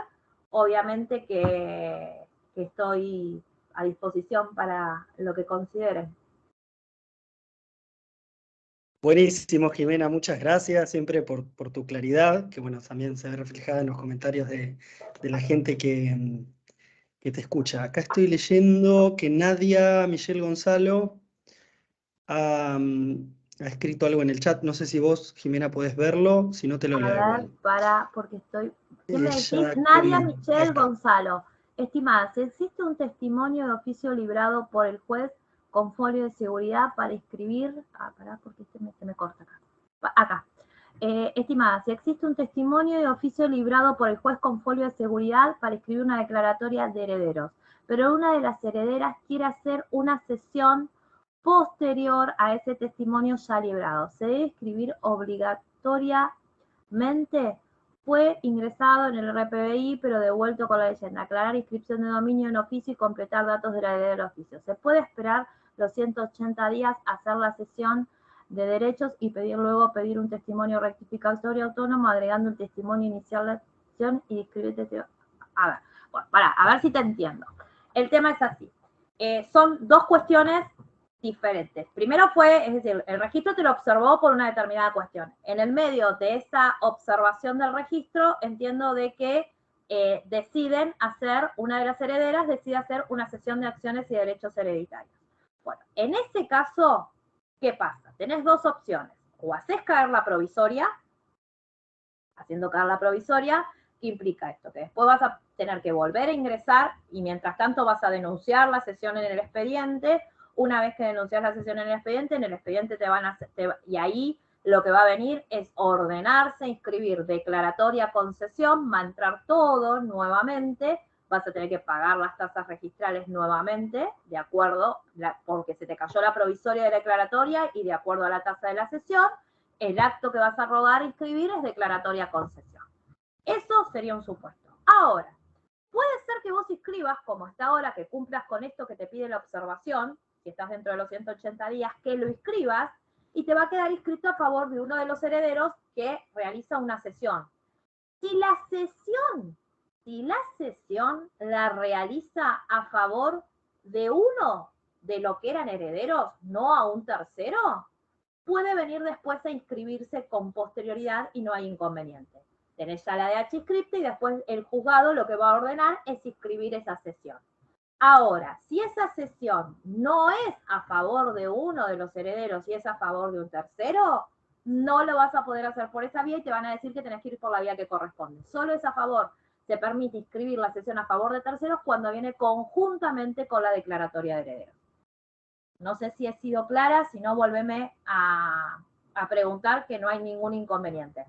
Obviamente que estoy a disposición para lo que consideren. Buenísimo, Jimena, muchas gracias siempre por tu claridad, que bueno, también se ve reflejada en los comentarios de la gente que te escucha. Acá estoy leyendo que Nadia Michelle Gonzalo ha escrito algo en el chat. No sé si vos, Jimena, podés verlo, si no te lo leo igual. Porque estoy... ¿Qué me decís? Ella Nadia Michelle Gonzalo. Estimada, si existe un testimonio de oficio librado por el juez con folio de seguridad para inscribir... pará, porque se me corta acá. Acá. Estimada, si existe un testimonio de oficio librado por el juez con folio de seguridad para escribir una declaratoria de herederos, pero una de las herederas quiere hacer una sesión posterior a ese testimonio ya librado, ¿se debe escribir obligatoriamente? Fue ingresado en el RPBI, pero devuelto con la leyenda. Aclarar inscripción de dominio en oficio y completar datos de la heredera del oficio. ¿Se puede esperar los 180 días a hacer la sesión de derechos y luego pedir un testimonio rectificatorio autónomo agregando el testimonio inicial de la sesión y escribir testimonio? A ver, bueno, a ver si te entiendo. El tema es así. Son dos cuestiones diferentes. Primero fue, es decir, el registro te lo observó por una determinada cuestión. En el medio de esa observación del registro, entiendo de que deciden hacer, una de las herederas decide hacer una sesión de acciones y derechos hereditarios. Bueno, en ese caso, ¿qué pasa? Tenés dos opciones. O haces caer la provisoria, haciendo caer la provisoria, ¿qué implica esto? Que después vas a tener que volver a ingresar y mientras tanto vas a denunciar la sesión en el expediente. Una vez que denuncias la sesión en el expediente te van a hacer, y ahí lo que va a venir es ordenarse, inscribir declaratoria concesión, va a entrar todo nuevamente, vas a tener que pagar las tasas registrales nuevamente, de acuerdo, porque se te cayó la provisoria de la declaratoria y de acuerdo a la tasa de la sesión, el acto que vas a rogar e inscribir es declaratoria concesión. Eso sería un supuesto. Ahora, puede ser que vos inscribas, como hasta ahora, que cumplas con esto que te pide la observación, si estás dentro de los 180 días, que lo inscribas, y te va a quedar inscrito a favor de uno de los herederos que realiza una sesión. Si la sesión la realiza a favor de uno de lo que eran herederos, no a un tercero, puede venir después a inscribirse con posterioridad y no hay inconveniente. Tenés ya la DH inscripta y después el juzgado lo que va a ordenar es inscribir esa sesión. Ahora, si esa sesión no es a favor de uno de los herederos y es a favor de un tercero, no lo vas a poder hacer por esa vía y te van a decir que tenés que ir por la vía que corresponde. Solo es a favor. Se permite inscribir la sesión a favor de terceros cuando viene conjuntamente con la declaratoria de herederos. No sé si he sido clara, si no, volveme a preguntar, que no hay ningún inconveniente.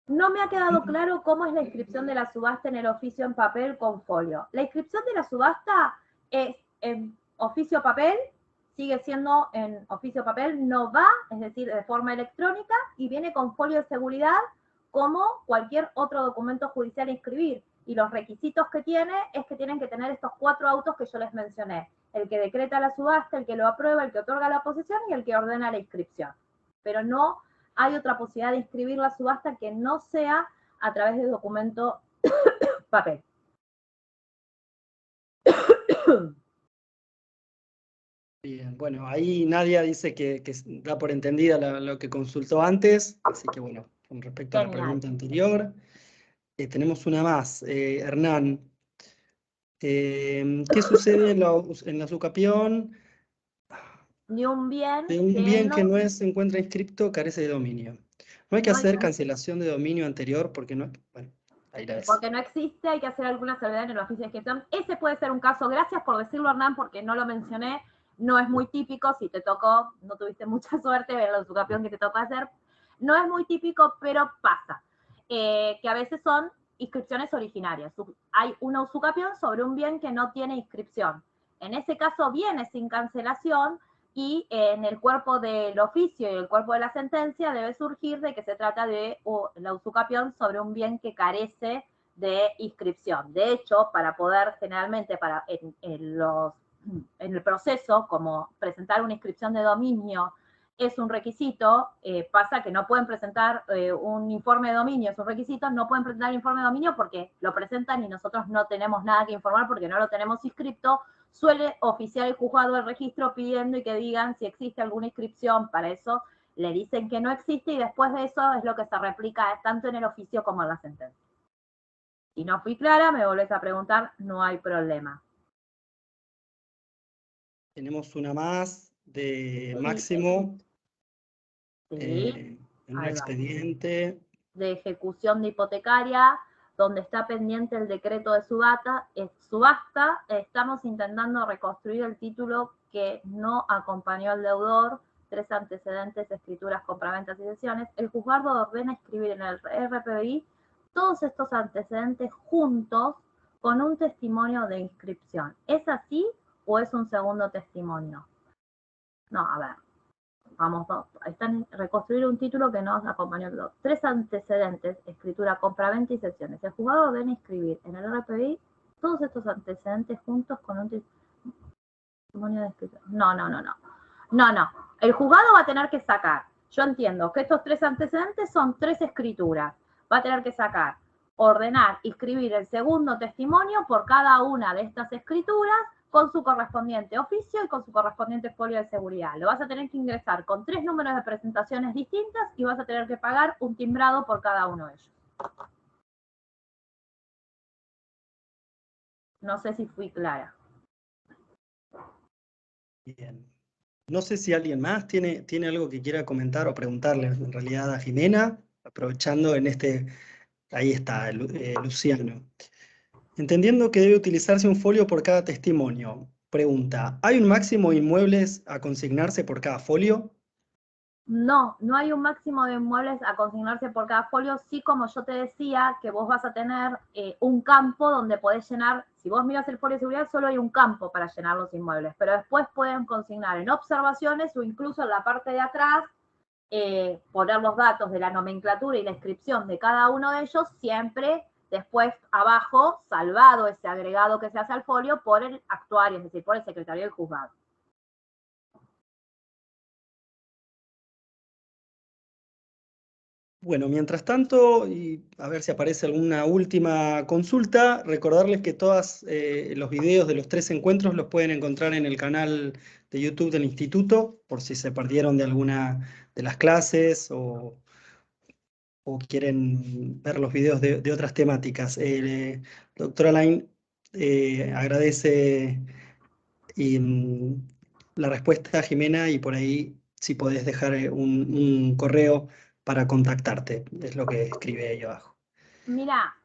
No me ha quedado claro cómo es la inscripción de la subasta en el oficio en papel con folio. La inscripción de la subasta es en oficio papel, sigue siendo en oficio papel, no va, es decir, de forma electrónica, y viene con folio de seguridad como cualquier otro documento judicial a inscribir. Y los requisitos que tiene es que tienen que tener estos 4 autos que yo les mencioné. El que decreta la subasta, el que lo aprueba, el que otorga la posesión y el que ordena la inscripción. Pero no hay otra posibilidad de inscribir la subasta que no sea a través de documento papel. Bien, bueno, ahí Nadia dice que da por entendida lo que consultó antes, así que bueno, con respecto a la pregunta anterior, tenemos una más. Hernán, ¿qué sucede en la usucapión De un bien de un que bien no, que no se encuentra inscripto, carece de dominio? No hay que no hay hacer que, cancelación de dominio anterior porque no, bueno, ahí la ves. porque no existe, hay que hacer alguna salvedad en el oficio de inscripción. Ese puede ser un caso, gracias por decirlo, Hernán, porque no lo mencioné, no es muy típico, si te tocó, no tuviste mucha suerte en la usucapión que te tocó hacer, no es muy típico, pero pasa, que a veces son inscripciones originarias. Hay una usucapión sobre un bien que no tiene inscripción. En ese caso viene sin cancelación, y en el cuerpo del oficio y el cuerpo de la sentencia debe surgir de que se trata de la usucapión sobre un bien que carece de inscripción. De hecho, para poder generalmente, en el proceso, como presentar una inscripción de dominio es un requisito, pasa que no pueden presentar un informe de dominio, es un requisito, no pueden presentar el informe de dominio porque lo presentan y nosotros no tenemos nada que informar porque no lo tenemos inscripto. Suele oficiar el juzgado el registro pidiendo y que digan si existe alguna inscripción. Para eso le dicen que no existe y después de eso es lo que se replica tanto en el oficio como en la sentencia. Si no fui clara, me volvés a preguntar, no hay problema. Tenemos una más de Máximo, Sí, en un ahí va. expediente. De ejecución de hipotecaria, donde está pendiente el decreto de subasta, estamos intentando reconstruir el título que no acompañó al deudor, 3 antecedentes, escrituras, compraventas y cesiones. El juzgado ordena escribir en el RPBI todos estos antecedentes juntos con un testimonio de inscripción. ¿Es así o es un segundo testimonio? No, a ver. Están reconstruir un título que nos acompañó. 3 antecedentes, escritura, compraventa y cesiones. El juzgado ordena inscribir en el RPBI todos estos antecedentes juntos con un testimonio de escritura. No. El juzgado va a tener que sacar. Yo entiendo que estos 3 antecedentes son 3 escrituras. Va a tener que sacar, ordenar, inscribir el segundo testimonio por cada una de estas escrituras con su correspondiente oficio y con su correspondiente folio de seguridad. Lo vas a tener que ingresar con 3 números de presentaciones distintas y vas a tener que pagar un timbrado por cada uno de ellos. No sé si fui clara. Bien. No sé si alguien más tiene algo que quiera comentar o preguntarle en realidad a Jimena, aprovechando ahí está, Luciano. Entendiendo que debe utilizarse un folio por cada testimonio, pregunta, ¿hay un máximo de inmuebles a consignarse por cada folio? No hay un máximo de inmuebles a consignarse por cada folio. Sí, como yo te decía, que vos vas a tener un campo donde podés llenar. Si vos miras el folio de seguridad, solo hay un campo para llenar los inmuebles, pero después pueden consignar en observaciones o incluso en la parte de atrás, poner los datos de la nomenclatura y la inscripción de cada uno de ellos, siempre después abajo salvado ese agregado que se hace al folio por el actuario, es decir, por el secretario del juzgado. Bueno, mientras tanto, y a ver si aparece alguna última consulta, recordarles que todos los videos de los 3 encuentros los pueden encontrar en el canal de YouTube del Instituto, por si se perdieron de alguna de las clases o quieren ver los videos de otras temáticas. Doctora Lain agradece la respuesta a Jimena y por ahí si podés dejar un correo para contactarte, es lo que escribe ahí abajo. Mira,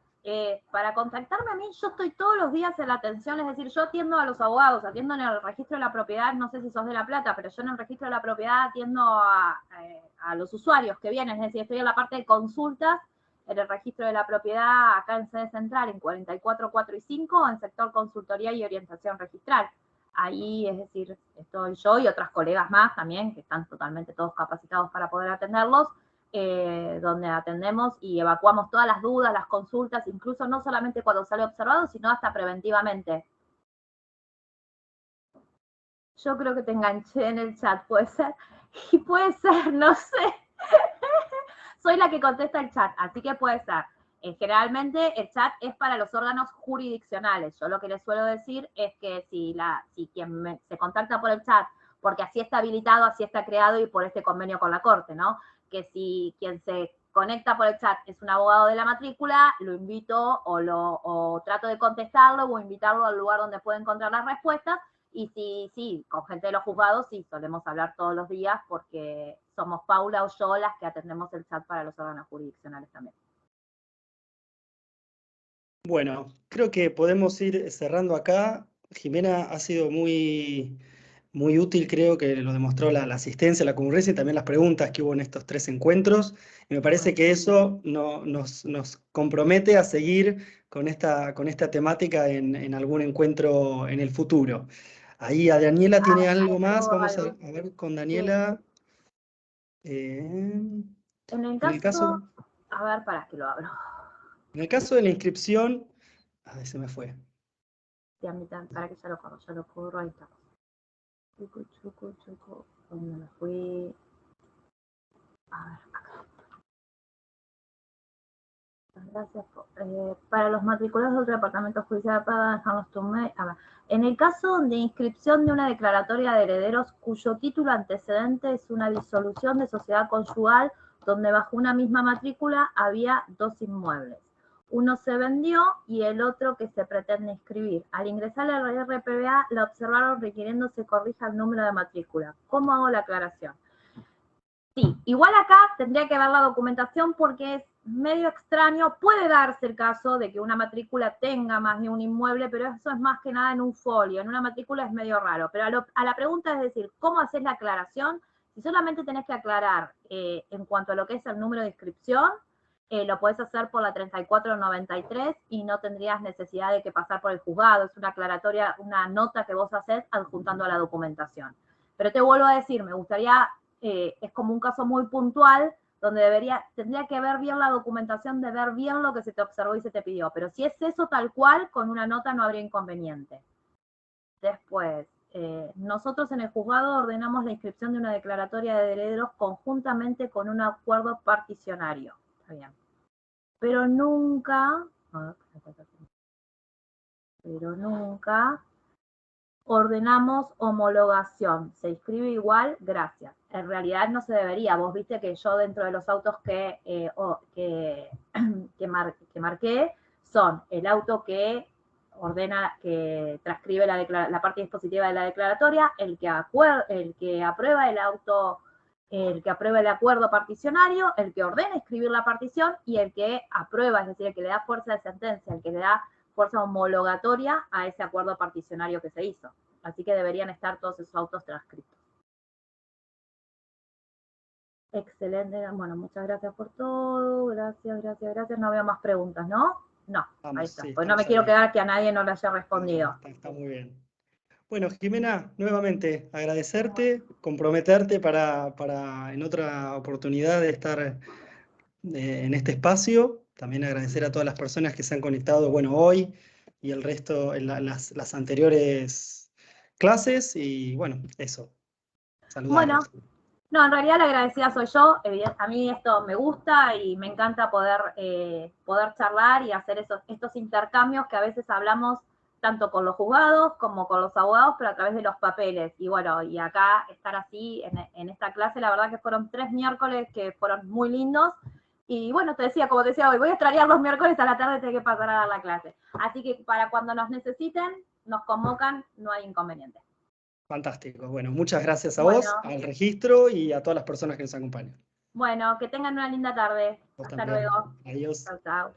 para contactarme a mí, yo estoy todos los días en la atención, es decir, yo atiendo a los abogados, atiendo en el registro de la propiedad, no sé si sos de La Plata, pero yo en el registro de la propiedad atiendo a los usuarios que vienen, es decir, estoy en la parte de consultas en el registro de la propiedad acá en sede central, en 44, 4 y 5, o en sector consultoría y orientación registral. Ahí, es decir, estoy yo y otras colegas más también, que están totalmente todos capacitados para poder atenderlos, donde atendemos y evacuamos todas las dudas, las consultas, incluso no solamente cuando sale observado, sino hasta preventivamente. Yo creo que te enganché en el chat, puede ser, y puede ser, no sé. Soy la que contesta el chat, así que puede ser. Generalmente el chat es para los órganos jurisdiccionales. Yo lo que les suelo decir es que si quien se contacta por el chat, porque así está habilitado, así está creado y por este convenio con la Corte, ¿no? Que si quien se conecta por el chat es un abogado de la matrícula, lo invito o trato de contestarlo o invitarlo al lugar donde puede encontrar las respuestas. Y sí, con gente de los juzgados sí, solemos hablar todos los días porque somos Paula o yo las que atendemos el chat para los órganos jurisdiccionales también. Bueno, creo que podemos ir cerrando acá. Jimena ha sido muy, muy útil, creo que lo demostró la asistencia, la concurrencia y también las preguntas que hubo en estos 3 encuentros. Y me parece que eso nos compromete a seguir con esta temática en algún encuentro en el futuro. Ahí a Daniela tiene algo más, vamos a ver con Daniela. En el En el caso, a ver, para que lo abro. en el caso de la inscripción, se me fue. Sí, a mí también, para que ya lo corro, ahí está. Chucu, ¿dónde me fui? A ver, acá. Gracias. Para los matriculados del Departamento Judicial de Prada, dejamos tu mail. A ver. En el caso de inscripción de una declaratoria de herederos cuyo título antecedente es una disolución de sociedad conyugal donde bajo una misma matrícula había 2 inmuebles. Uno se vendió y el otro que se pretende inscribir. Al ingresar al RPBA la observaron requiriendo se corrija el número de matrícula. ¿Cómo hago la aclaración? Sí, igual acá tendría que ver la documentación porque es medio extraño. Puede darse el caso de que una matrícula tenga más de un inmueble, pero eso es más que nada en un folio. En una matrícula es medio raro. Pero a la pregunta es decir, ¿cómo haces la aclaración? Si solamente tenés que aclarar en cuanto a lo que es el número de inscripción, lo podés hacer por la 3493 y no tendrías necesidad de que pasar por el juzgado. Es una aclaratoria, una nota que vos hacés adjuntando a la documentación. Pero te vuelvo a decir, me gustaría... es como un caso muy puntual donde tendría que ver bien la documentación, de ver bien lo que se te observó y se te pidió. Pero si es eso tal cual, con una nota no habría inconveniente. Después, nosotros en el juzgado ordenamos la inscripción de una declaratoria de herederos conjuntamente con un acuerdo particionario. Está bien. Pero nunca ordenamos homologación. Se inscribe igual, gracias. En realidad no se debería. Vos viste que yo dentro de los autos que marqué son el auto que ordena, que transcribe la parte dispositiva de la declaratoria, el que aprueba el auto, el que aprueba el acuerdo particionario, el que ordena escribir la partición y el que aprueba, es decir, el que le da fuerza de sentencia, el que le da fuerza homologatoria a ese acuerdo particionario que se hizo. Así que deberían estar todos esos autos transcritos. Excelente. Bueno, muchas gracias por todo. Gracias. No veo más preguntas, ¿no? No, vamos, ahí está. Sí, pues no me quiero quedar que a nadie no le haya respondido. Está muy bien. Bueno, Jimena, nuevamente agradecerte, comprometerte para en otra oportunidad de estar en este espacio. También agradecer a todas las personas que se han conectado, bueno, hoy y el resto en las anteriores clases. Y bueno, eso. Saludarlos. Bueno, no, en realidad la agradecida soy yo. A mí esto me gusta y me encanta poder charlar y hacer estos intercambios que a veces hablamos tanto con los juzgados como con los abogados, pero a través de los papeles. Y bueno, y acá estar así en esta clase, la verdad que fueron 3 miércoles que fueron muy lindos. Y bueno, como te decía hoy, voy a extrañar los miércoles a la tarde, tengo que pasar a dar la clase. Así que para cuando nos necesiten, nos convocan, no hay inconveniente. Fantástico. Bueno, muchas gracias a vos, al registro y a todas las personas que nos acompañan. Bueno, que tengan una linda tarde. Hasta luego. Adiós. Chao.